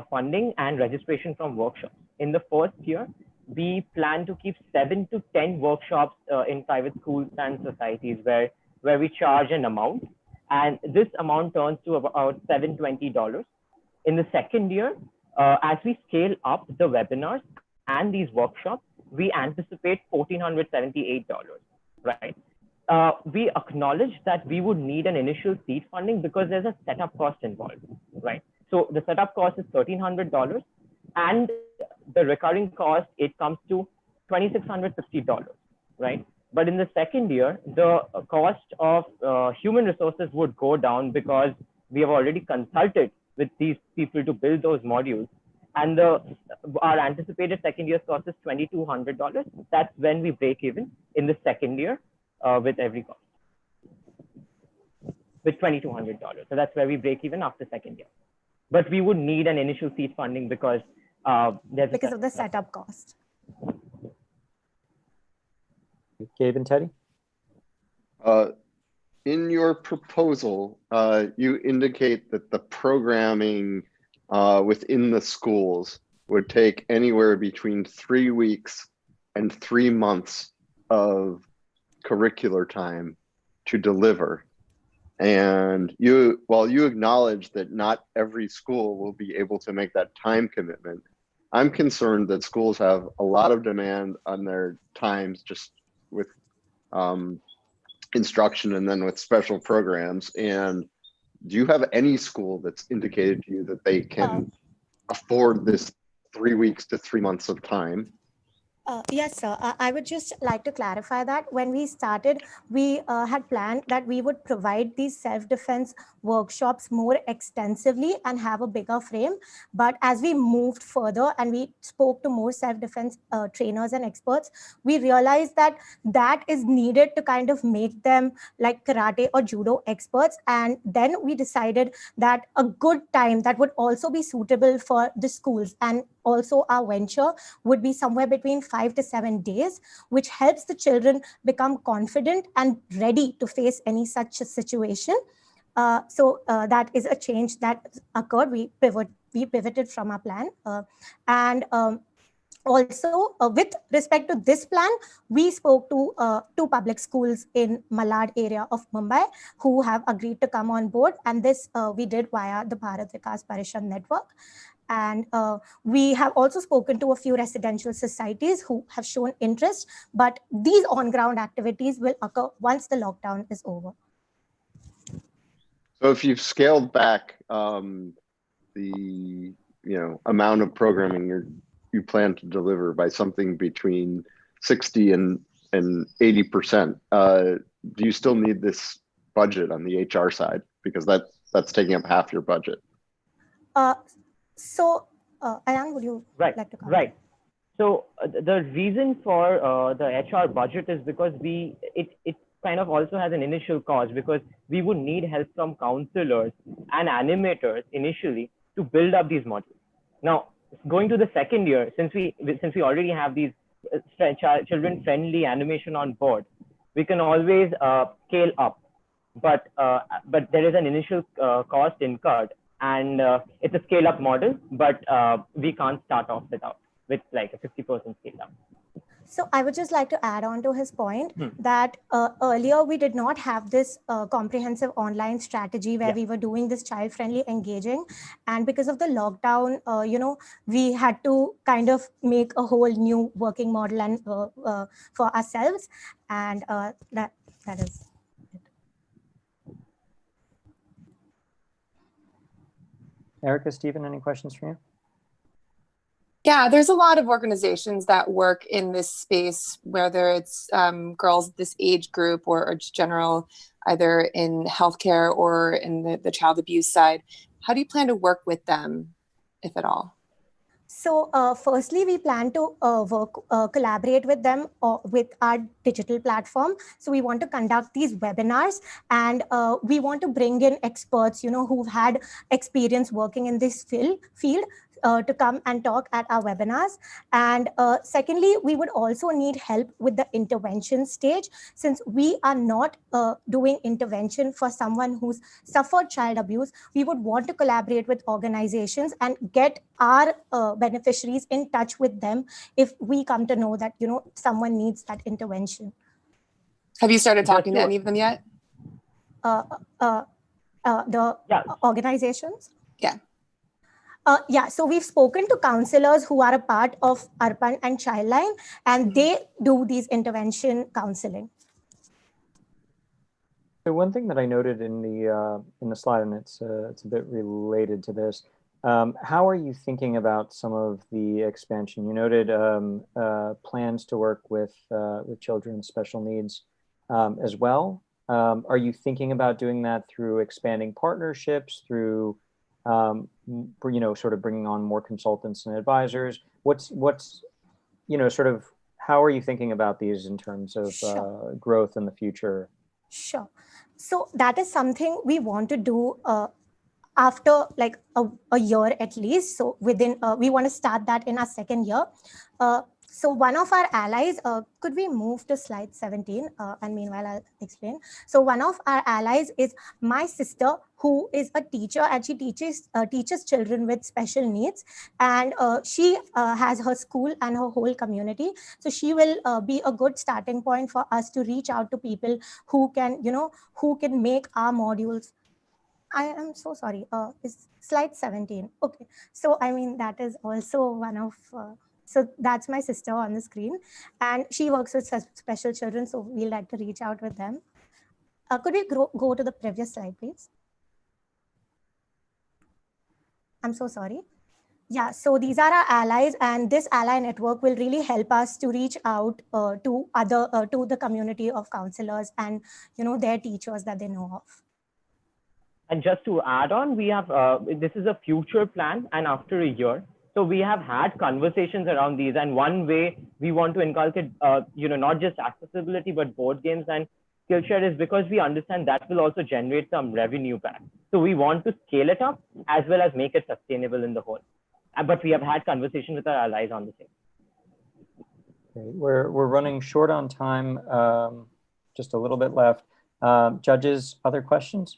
funding and registration from workshops. In the first year, we plan to keep 7 to 10 workshops in private schools and societies where we charge an amount, and this amount turns to about $720. In the second year, as we scale up the webinars and these workshops, we anticipate $1,478, right? We acknowledge that we would need an initial seed funding because there's a setup cost involved, right? So the setup cost is $1,300, and the recurring cost, it comes to $2,650, right? But in the second year, the cost of human resources would go down because we have already consulted with these people to build those modules. And our anticipated second year's cost is $2,200. That's when we break even in the second year with every cost, with $2,200. So that's where we break even after second year. But we would need an initial seed funding because because of the setup cost. Gabe and Teddy? In your proposal, you indicate that the programming within the schools would take anywhere between 3 weeks and 3 months of curricular time to deliver. And while you acknowledge that not every school will be able to make that time commitment, I'm concerned that schools have a lot of demand on their times just with instruction and then with special programs. And do you have any school that's indicated to you that they can afford this 3 weeks to 3 months of time? Yes, sir. I would just like to clarify that when we started, we had planned that we would provide these self-defense workshops more extensively and have a bigger frame. But as we moved further and we spoke to more self-defense trainers and experts, we realized that that is needed to kind of make them like karate or judo experts. And then we decided that a good time that would also be suitable for the schools and also our venture would be somewhere between 5 to 7 days, which helps the children become confident and ready to face any such a situation. So that is a change that occurred. We pivoted from our plan. Also, with respect to this plan, we spoke to 2 public schools in Malad area of Mumbai who have agreed to come on board. And this we did via the Bharat Vikas Parishad network. And we have also spoken to a few residential societies who have shown interest, but these on-ground activities will occur once the lockdown is over. So if you've scaled back the amount of programming you plan to deliver by something between 60 and 80%, do you still need this budget on the HR side? Because that's taking up half your budget. So, Ayan, would you like to comment? Right. So the reason for the HR budget is because it kind of also has an initial cost, because we would need help from counselors and animators initially to build up these modules. Now, going to the second year, since we already have these children-friendly animation on board, we can always scale up. But there is an initial cost incurred. And it's a scale-up model, but we can't start off with like a 50% scale-up. So I would just like to add on to his point that earlier we did not have this comprehensive online strategy where we were doing this child-friendly engaging. And because of the lockdown, we had to kind of make a whole new working model and for ourselves. And that is. Erica, Stephen, any questions from you? Yeah, there's a lot of organizations that work in this space, whether it's girls this age group or just general, either in healthcare or in the child abuse side. How do you plan to work with them, if at all? So firstly, we plan to collaborate with them with our digital platform. So we want to conduct these webinars, and we want to bring in experts, who've had experience working in this field to come and talk at our webinars. And secondly, we would also need help with the intervention stage, since we are not doing intervention for someone who's suffered child abuse. We would want to collaborate with organizations and get our beneficiaries in touch with them if we come to know that, someone needs that intervention. Have you started talking to any of them yet? Organizations? Yeah. So we've spoken to counselors who are a part of Arpan and Childline, and they do these intervention counseling. So one thing that I noted in the slide, and it's a bit related to this, How are you thinking about some of the expansion? You noted plans to work with children with special needs as well. Are you thinking about doing that through expanding partnerships, through sort of bringing on more consultants and advisors? What's sort of how are you thinking about these in terms of growth in the future? Sure. So that is something we want to do after like a year at least. So within, we want to start that in our second year. So one of our allies, could we move to slide 17? And meanwhile, I'll explain. So one of our allies is my sister, who is a teacher, and she teaches children with special needs. And she has her school and her whole community. So she will be a good starting point for us to reach out to people who can, who can make our modules. I am so sorry. Is slide 17? Okay. So I mean, that is also one of, so that's my sister on the screen, and she works with special children. So we like to reach out with them. Could we go to the previous slide, please? I'm so sorry. Yeah, so these are our allies, and this ally network will really help us to reach out to the community of counselors and, their teachers that they know of. And just to add on, we have, this is a future plan, and after a year, so we have had conversations around these. And one way we want to inculcate, not just accessibility, but board games and Skillshare is because we understand that will also generate some revenue back. So we want to scale it up as well as make it sustainable in the whole. But we have had conversations with our allies on the same. Okay. We're running short on time, just a little bit left. Judges, other questions?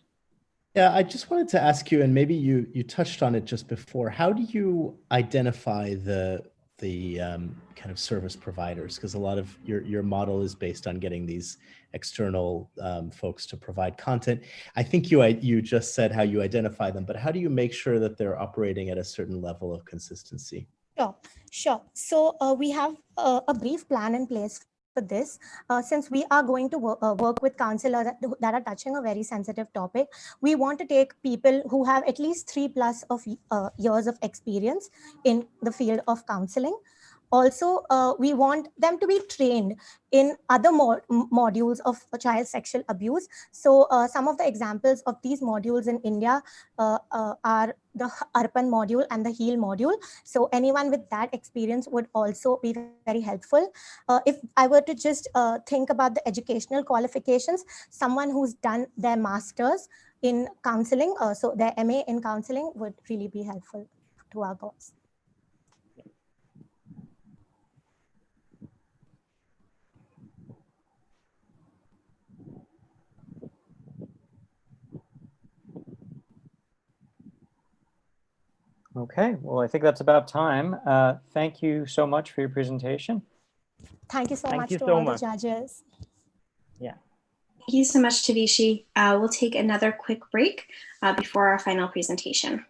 Yeah, I just wanted to ask you, and maybe you touched on it just before, how do you identify the kind of service providers? Because a lot of your model is based on getting these external folks to provide content. I think you just said how you identify them, but how do you make sure that they're operating at a certain level of consistency? Sure. So we have a brief plan in place for this. Since we are going to work with counselors that are touching a very sensitive topic, we want to take people who have at least 3+ of years of experience in the field of counseling. Also, we want them to be trained in other modules of child sexual abuse. So some of the examples of these modules in India are the ARPAN module and the HEAL module. So anyone with that experience would also be very helpful. If I were to just think about the educational qualifications, someone who's done their master's in counseling, so their MA in counseling would really be helpful to our cause. Okay, well, I think that's about time. Thank you so much for your presentation. Thank you so much to all the judges. Yeah. Thank you so much, Tavishi. We'll take another quick break before our final presentation.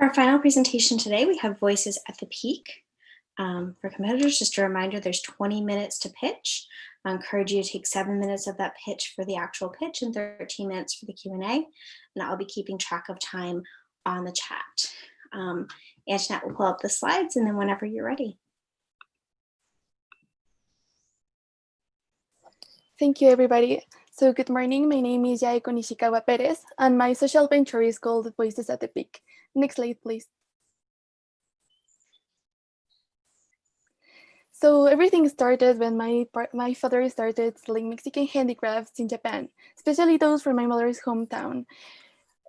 our final presentation today, we have Voices at the Peak. For competitors, just a reminder, there's 20 minutes to pitch. I encourage you to take 7 minutes of that pitch for the actual pitch and 13 minutes for the Q&A. And I'll be keeping track of time on the chat. Antoinette will pull up the slides, and then whenever you're ready. Thank you, everybody. So good morning. My name is Yaiko Nishikawa Perez, and my social venture is called Voices at the Peak. Next slide, please. So everything started when my father started selling Mexican handicrafts in Japan, especially those from my mother's hometown,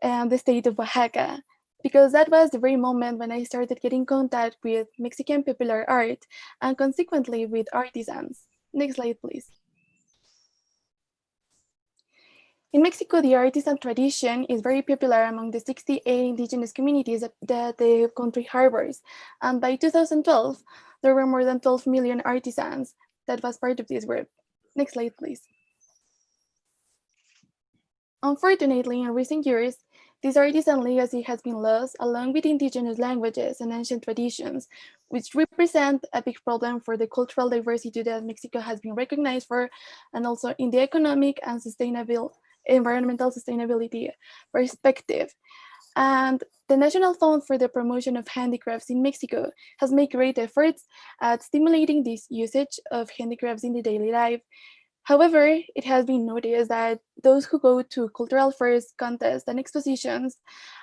the state of Oaxaca, because that was the very moment when I started getting contact with Mexican popular art and consequently with artisans. Next slide, please. In Mexico, the artisan tradition is very popular among the 68 indigenous communities that the country harbors. And by 2012, there were more than 12 million artisans that was part of this group. Next slide, please. Unfortunately, in recent years, this artisan legacy has been lost along with indigenous languages and ancient traditions, which represent a big problem for the cultural diversity that Mexico has been recognized for, and also in the economic and environmental sustainability perspective. And the National Fund for the Promotion of Handicrafts in Mexico has made great efforts at stimulating this usage of handicrafts in the daily life. However, it has been noticed that those who go to cultural fairs, contests, and expositions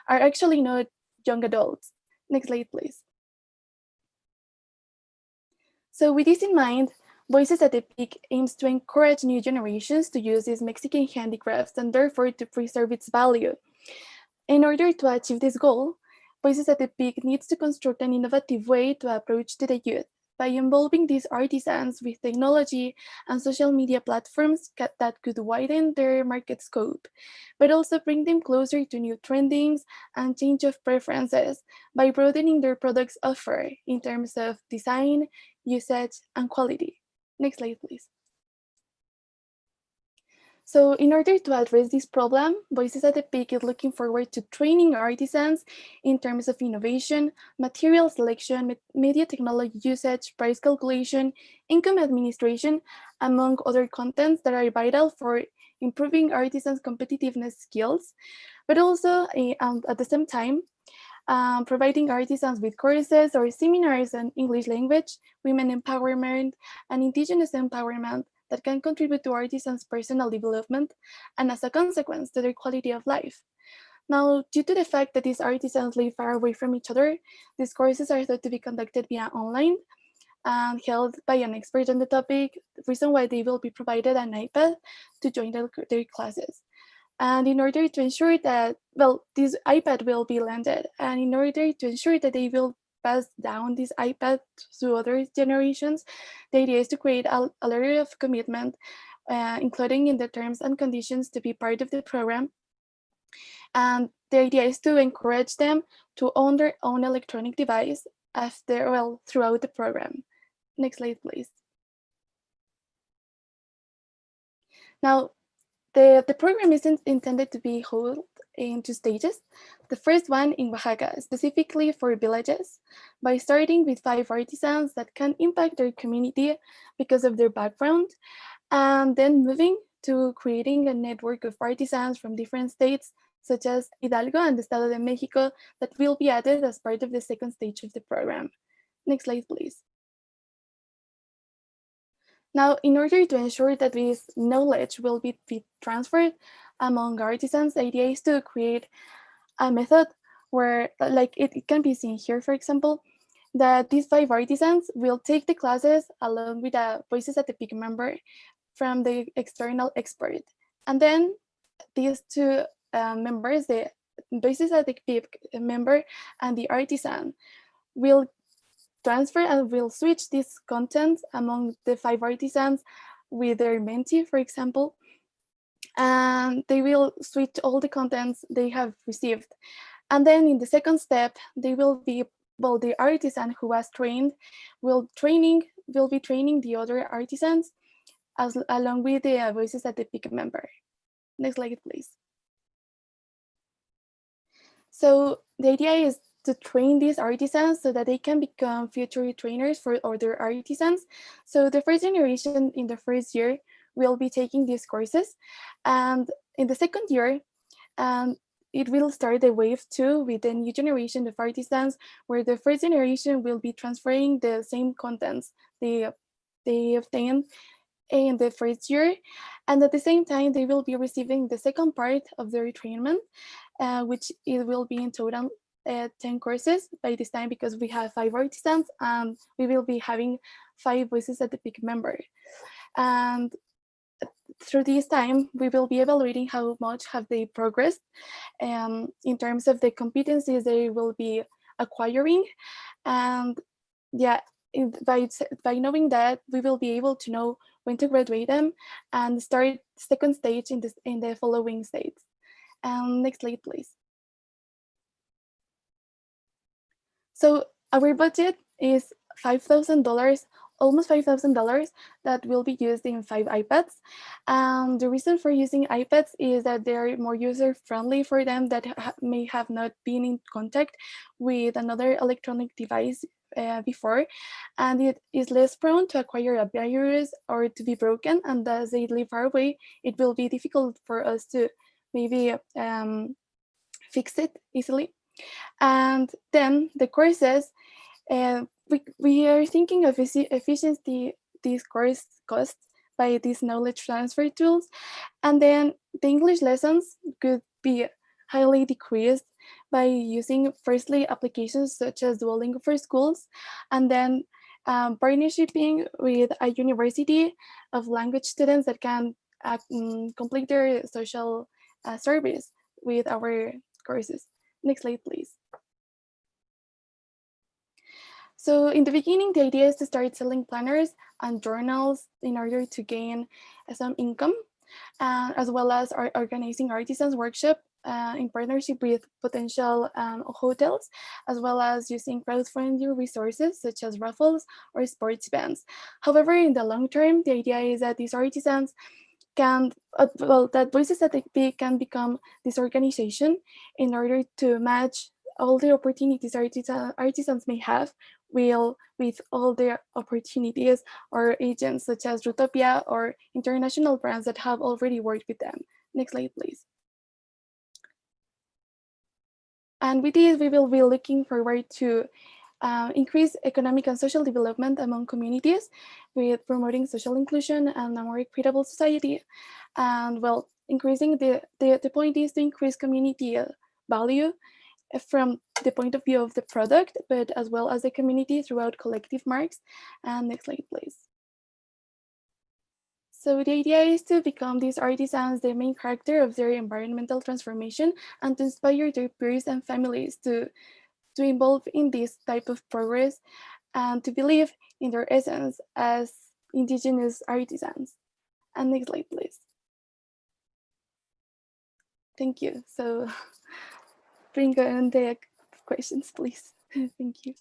are actually not young adults. Next slide, please. So with this in mind, Voices at the Peak aims to encourage new generations to use these Mexican handicrafts and therefore to preserve its value. In order to achieve this goal, Voices at the Peak needs to construct an innovative way to approach to the youth by involving these artisans with technology and social media platforms that could widen their market scope, but also bring them closer to new trendings and change of preferences by broadening their products offer in terms of design, usage, and quality. Next slide, please. So in order to address this problem, Voices at the Peak is looking forward to training artisans in terms of innovation, material selection, media technology usage, price calculation, income administration, among other contents that are vital for improving artisans' competitiveness skills, but also at the same time, providing artisans with courses or seminars on English language, women empowerment, and indigenous empowerment that can contribute to artisans' personal development and as a consequence to their quality of life. Now, due to the fact that these artisans live far away from each other, these courses are thought to be conducted via online and held by an expert on the topic, the reason why they will be provided an iPad to join their classes. And in order to ensure that, well, this iPad will be lended, and in order to ensure that they will pass down this iPad to other generations, the idea is to create a letter of commitment, including in the terms and conditions to be part of the program. And the idea is to encourage them to own their own electronic device throughout the program. Next slide, please. Now, the program isn't intended to be held in 2 stages. The first one in Oaxaca, specifically for villages, by starting with 5 artisans that can impact their community because of their background, and then moving to creating a network of artisans from different states, such as Hidalgo and the Estado de Mexico, that will be added as part of the second stage of the program. Next slide, please. Now, in order to ensure that this knowledge will be transferred among artisans, the idea is to create a method where, like it can be seen here, for example, that these 5 artisans will take the classes along with a Voices at the Peak member from the external expert. And then these 2 members, the Voices at the Peak member and the artisan, will transfer and will switch this content among the 5 artisans with their mentee, for example, and they will switch all the contents they have received. And then in the second step, they will be, well, the artisan who was trained will be training the other artisans along with the Voices at the Peak member. Next slide, please. So the idea is to train these artisans so that they can become future trainers for other artisans. So the first generation in the first year will be taking these courses, and in the second year, it will start the wave 2 with the new generation of artisans, where the first generation will be transferring the same contents they obtained in the first year, and at the same time they will be receiving the second part of their retrainment, which it will be in total 10 courses by this time, because we have 5 artisans and we will be having 5 voices at the peak member. And through this time, we will be evaluating how much have they progressed in terms of the competencies they will be acquiring. And yeah, by knowing that, we will be able to know when to graduate them and start second stage in the following states. Next slide, please. So our budget is $5,000, almost $5,000, that will be used in 5 iPads. The reason for using iPads is that they're more user-friendly for them that may have not been in contact with another electronic device before, and it is less prone to acquire a virus or to be broken, and as they live far away, it will be difficult for us to maybe fix it easily. And then the courses, we are thinking of efficiency these course costs by these knowledge transfer tools, and then the English lessons could be highly decreased by using firstly applications such as Duolingo for Schools, and then partnershiping with a university of language students that can complete their social service with our courses. Next slide, please. So in the beginning, the idea is to start selling planners and journals in order to gain some income, as well as organizing artisans workshop in partnership with potential hotels, as well as using crowdfunding resources such as raffles or sports events. However, in the long term, the idea is that these artisans can, that Voices at the Peak can become this organization in order to match all the opportunities artisans may have with all the opportunities or agents such as Rutopia or international brands that have already worked with them. Next slide, please. And with this, we will be looking forward to increase economic and social development among communities with promoting social inclusion and a more equitable society. And well, increasing the point is to increase community value from the point of view of the product, but as well as the community throughout collective marks. And next slide, please. So the idea is to become these artisans the main character of their environmental transformation and to inspire their peers and families to involve in this type of progress and to believe in their essence as indigenous artisans. And next slide, please. Thank you. So bring on the questions, please. Thank you.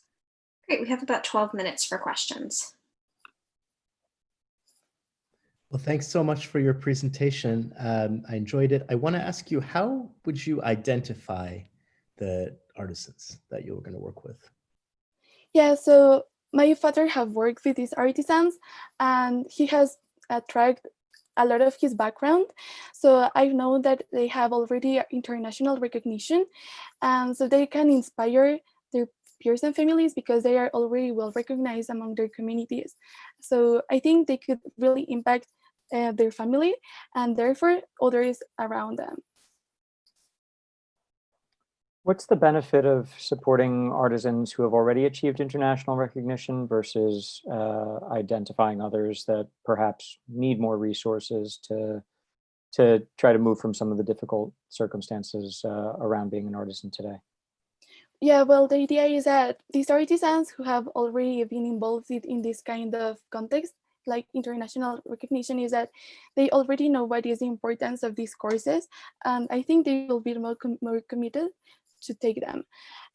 Great, we have about 12 minutes for questions. Well, thanks so much for your presentation. I enjoyed it. I want to ask you, how would you identify the artisans that you're going to work with? Yeah, so my father have worked with these artisans and he has tracked a lot of his background. So I know that they have already international recognition, and so they can inspire their peers and families because they are already well recognized among their communities. So I think they could really impact their family and therefore others around them. What's the benefit of supporting artisans who have already achieved international recognition versus identifying others that perhaps need more resources to try to move from some of the difficult circumstances around being an artisan today? Yeah, well, the idea is that these artisans who have already been involved in this kind of context, like international recognition, is that they already know what is the importance of these courses, and I think they will be more committed to take them.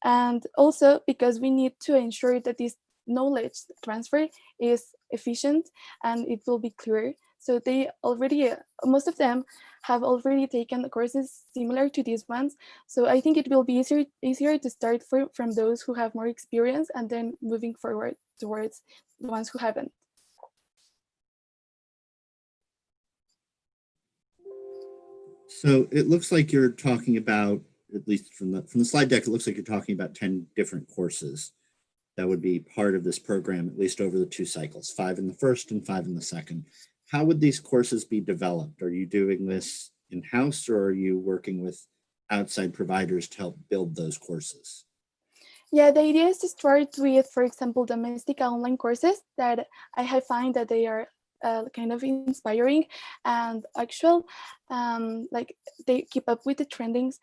And also because we need to ensure that this knowledge transfer is efficient and it will be clear. So they already, most of them have already taken courses similar to these ones. So I think it will be easier to start from those who have more experience and then moving forward towards the ones who haven't. So it looks like you're talking about, at least from the slide deck, it looks like you're talking about 10 different courses that would be part of this program, at least over the 2 cycles, 5 in the first and 5 in the second. How would these courses be developed? Are you doing this in-house, or are you working with outside providers to help build those courses? Yeah, the idea is to start with, for example, domestic online courses that I have found that they are kind of inspiring and actual, like they keep up with the trendings.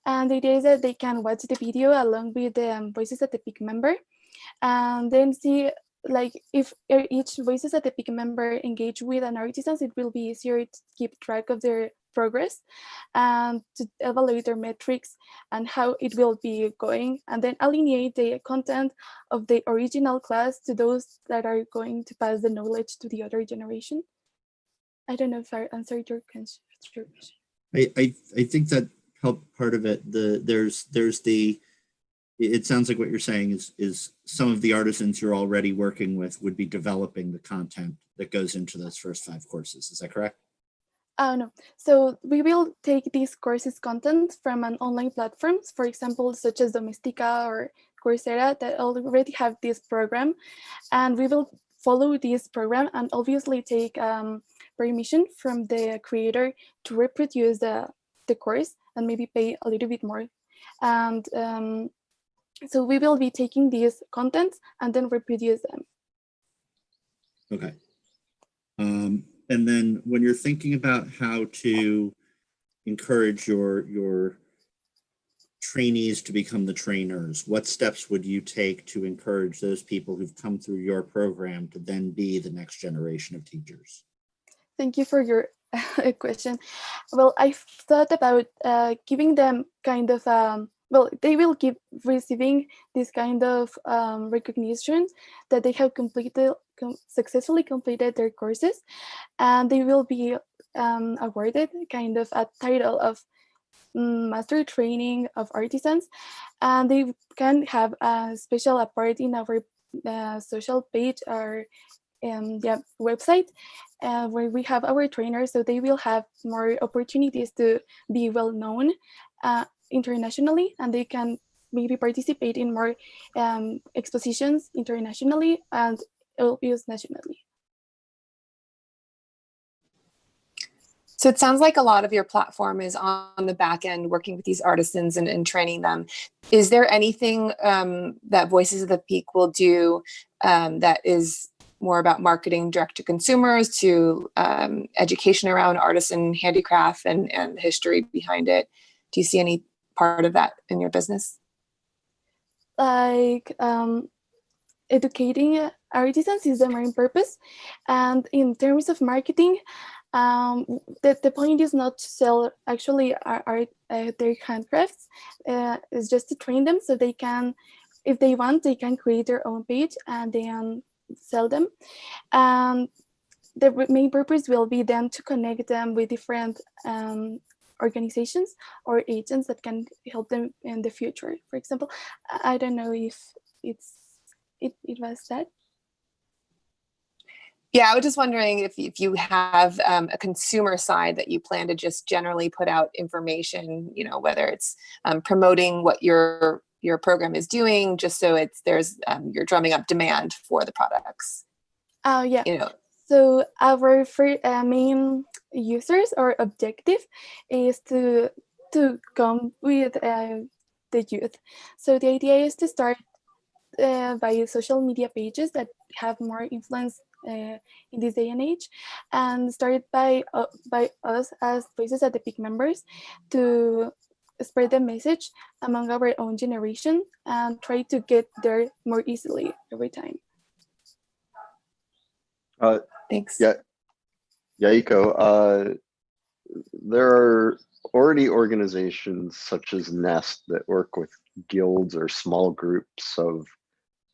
And the idea is that they can watch the video along with the Voices at the Peak member, and then see like if each Voices at the Peak member engage with an artisans, it will be easier to keep track of their progress and to evaluate their metrics and how it will be going, and then alienate the content of the original class to those that are going to pass the knowledge to the other generation. I don't know if I answered your question. I think that helped part of it. It sounds like what you're saying is some of the artisans you're already working with would be developing the content that goes into those first 5 courses. Is that correct? Oh, no. So we will take these courses content from an online platforms, for example, such as Domestika or Coursera, that already have this program. And we will follow this program and obviously take permission from the creator to reproduce the course and maybe pay a little bit more. And so we will be taking these contents and then reproduce them. Okay. And then when you're thinking about how to encourage your trainees to become the trainers, what steps would you take to encourage those people who've come through your program to then be the next generation of teachers? Thank you for your question. Well, I thought about giving them kind of, well, they will keep receiving this kind of recognition that they have successfully completed their courses, and they will be awarded kind of a title of master training of artisans, and they can have a special part in our social page or website where we have our trainers, so they will have more opportunities to be well known internationally, and they can maybe participate in more expositions internationally and LPUs nationally. So it sounds like a lot of your platform is on the back end, working with these artisans and training them. Is there anything that Voices of the Peak will do that is more about marketing direct to consumers, to education around artisan handicraft and the history behind it? Do you see any part of that in your business? Like educating artisans is the main purpose. And in terms of marketing, the point is not to sell actually their handcrafts. It's just to train them so they can, if they want, they can create their own page and then sell them. The main purpose will be then to connect them with different organizations or agents that can help them in the future. For example, I don't know if it was that. Yeah, I was just wondering if you have a consumer side that you plan to just generally put out information, you know, whether it's promoting what your program is doing, just so you're drumming up demand for the products. Oh yeah. You know. So our main users or objective is to come with the youth. So the idea is to start by social media pages that have more influence in this day and age, and started by us as Voices at the Peak members to spread the message among our own generation and try to get there more easily every time. Thanks. Yeah, Yaiko, there are already organizations such as Nest that work with guilds or small groups of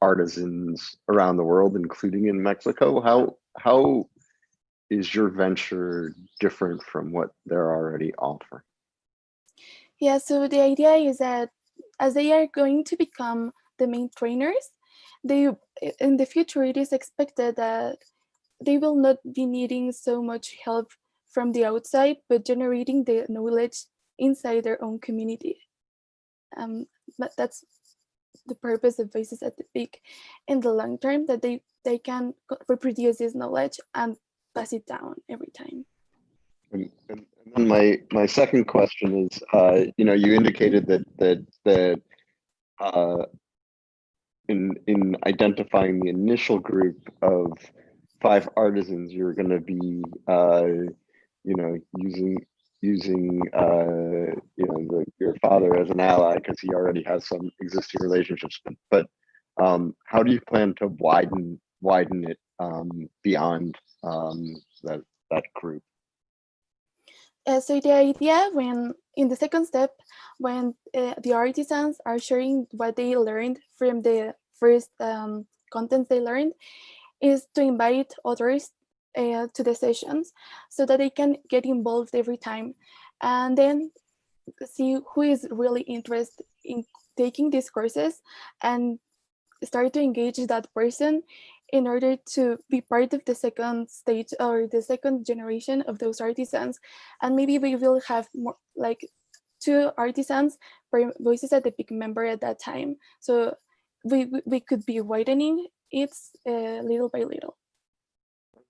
artisans around the world, including in Mexico. How is your venture different from what they're already offering? Yeah, so the idea is that as they are going to become the main trainers, they in the future it is expected that they will not be needing so much help from the outside, but generating the knowledge inside their own community. But that's the purpose of Voices at the Peak in the long term, that they can reproduce this knowledge and pass it down every time. And then my second question is, you indicated that in identifying the initial group of 5 artisans, you're going to be using your father as an ally because he already has some existing relationships. But how do you plan to widen it beyond that group? So the idea, when in the second step, when the artisans are sharing what they learned from the first content they learned, is to invite others to the sessions so that they can get involved every time, and then see who is really interested in taking these courses and start to engage that person in order to be part of the second stage or the second generation of those artisans. And maybe we will have more like 2 artisans per Voices at the Peak member at that time. So we could be widening it little by little.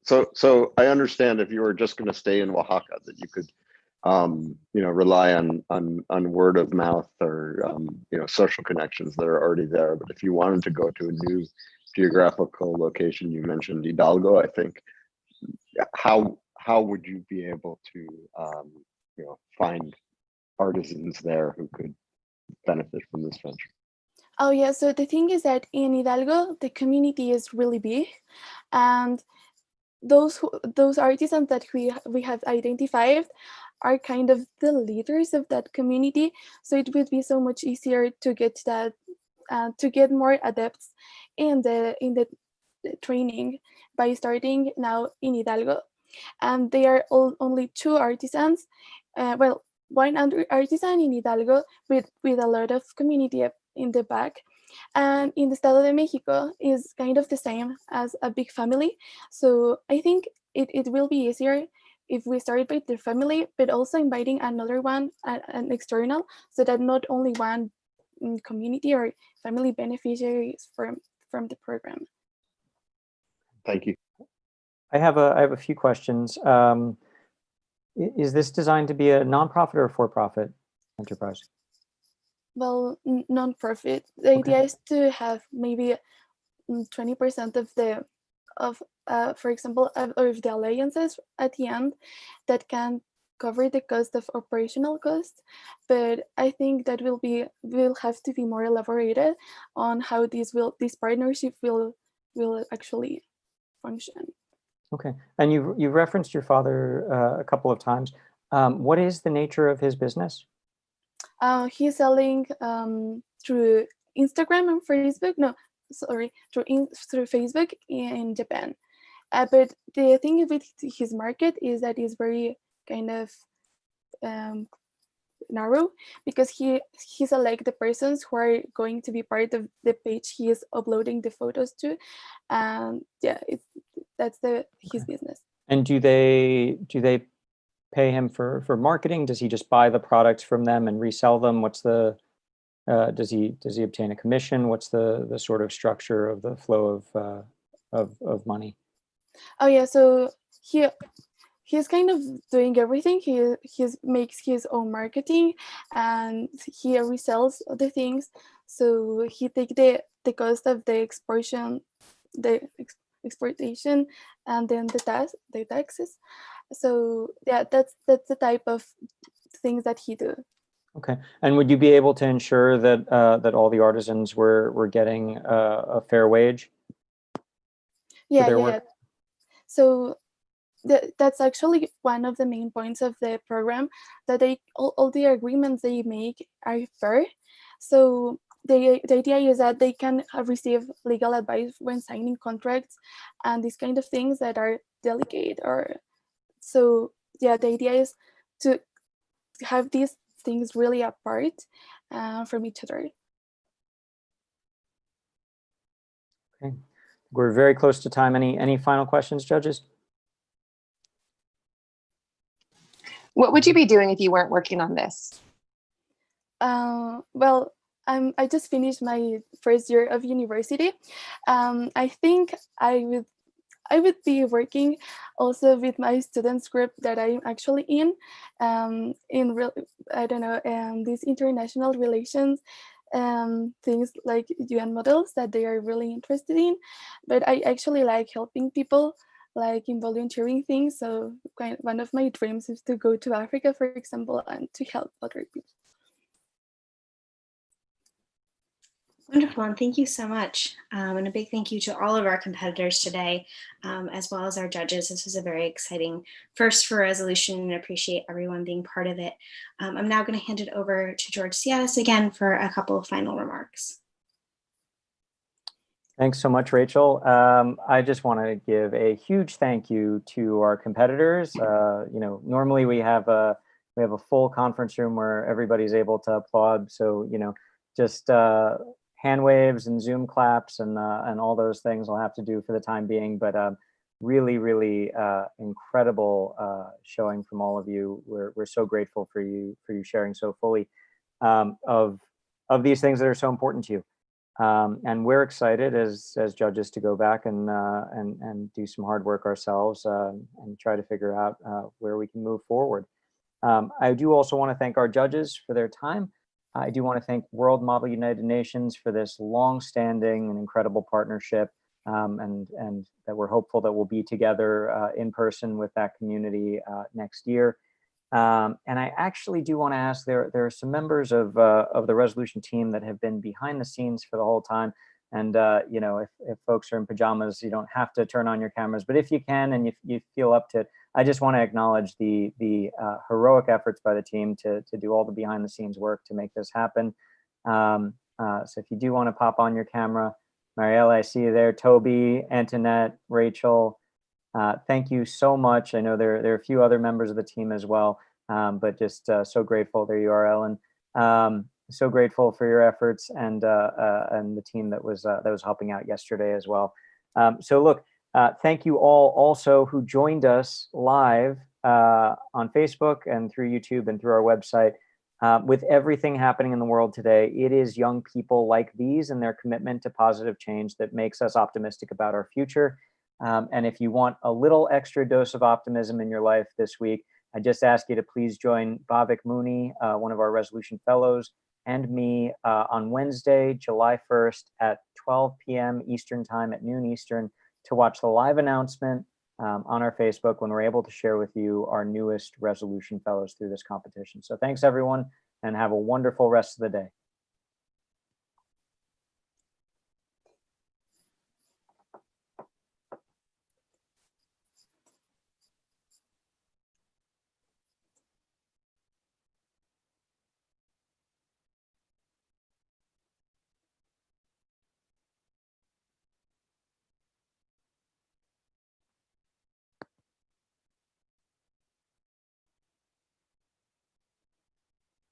So I understand if you were just going to stay in Oaxaca, that you could rely on word of mouth or social connections that are already there. But if you wanted to go to a new geographical location, you mentioned Hidalgo, I think, how would you be able to find artisans there who could benefit from this venture? Oh yeah, so the thing is that in Hidalgo, the community is really big, and those artisans that we have identified are kind of the leaders of that community. So it would be so much easier to get that, to get more adepts in the training by starting now in Hidalgo. And they are only 2 artisans. One artisan in Hidalgo with a lot of community in the back. And in the Estado de Mexico is kind of the same as a big family. So I think it will be easier if we start with the family, but also inviting another one, an external, so that not only one community or family beneficiaries from the program. Thank you. I have a few questions. Is this designed to be a nonprofit or a for-profit enterprise? Well, non-profit. The idea is to have maybe 20% of for example, of the alliances at the end that can cover the cost of operational costs. But I think that will have to be more elaborated on how this partnership will actually function. Okay, and you've referenced your father a couple of times. What is the nature of his business? He's selling through Instagram and Facebook. No, sorry, through Facebook in Japan. But the thing with his market is that it's very kind of narrow, because he select the persons who are going to be part of the page he is uploading the photos to, and yeah, that's his business. And do they pay him for marketing? Does he just buy the products from them and resell them? What's the does he obtain a commission? What's the sort of structure of the flow of money? Oh yeah, so he's kind of doing everything. He makes his own marketing, and he resells the things. So he take the cost of the exportation, and then the taxes. So yeah, that's the type of things that he do. Okay, and would you be able to ensure that that all the artisans were getting a fair wage? Yeah. So that's actually one of the main points of the program, that all the agreements they make are fair. So the idea is that they can receive legal advice when signing contracts and these kind of things that are delicate or So yeah, the idea is to have these things really apart from each other. Okay, we're very close to time. Any final questions, judges? What would you be doing if you weren't working on this? Well, I just finished my first year of university. I think I would be working also with my students group that I'm actually in I don't know, these international relations, things like UN models that they are really interested in. But I actually like helping people, like in volunteering things. So one of my dreams is to go to Africa, for example, and to help other people. Wonderful, and thank you so much. And a big thank you to all of our competitors today, as well as our judges. This was a very exciting first for Resolution, and appreciate everyone being part of it. I'm now going to hand it over to George Tsiadis again for a couple of final remarks. Thanks so much, Rachel. I just want to give a huge thank you to our competitors. Normally we have a full conference room where everybody's able to applaud. So just hand waves and Zoom claps and all those things I'll have to do for the time being. But really, really incredible showing from all of you. We're so grateful for you sharing so fully of these things that are so important to you. And we're excited as judges to go back and do some hard work ourselves and try to figure out where we can move forward. I do also want to thank our judges for their time. I do want to thank World Model United Nations for this long-standing and incredible partnership, and that we're hopeful that we'll be together in person with that community next year. And I actually do want to ask, there are some members of the Resolution team that have been behind the scenes for the whole time. And if folks are in pajamas, you don't have to turn on your cameras, but if you can and you feel up to it, I just want to acknowledge the heroic efforts by the team to do all the behind the scenes work to make this happen. So if you do want to pop on your camera, Mariella, I see you there, Toby, Antoinette, Rachel, thank you so much. I know there are a few other members of the team as well, but just so grateful. There you are, Ellen. So grateful for your efforts and the team that was helping out yesterday as well. So look, thank you all also who joined us live on Facebook and through YouTube and through our website. With everything happening in the world today, it is young people like these and their commitment to positive change that makes us optimistic about our future. And if you want a little extra dose of optimism in your life this week, I just ask you to please join Bhavik Mooney, one of our Resolution Fellows, and me on Wednesday, July 1st at 12 p.m. Eastern Time at noon Eastern to watch the live announcement on our Facebook when we're able to share with you our newest Resolution Fellows through this competition. So thanks, everyone, and have a wonderful rest of the day.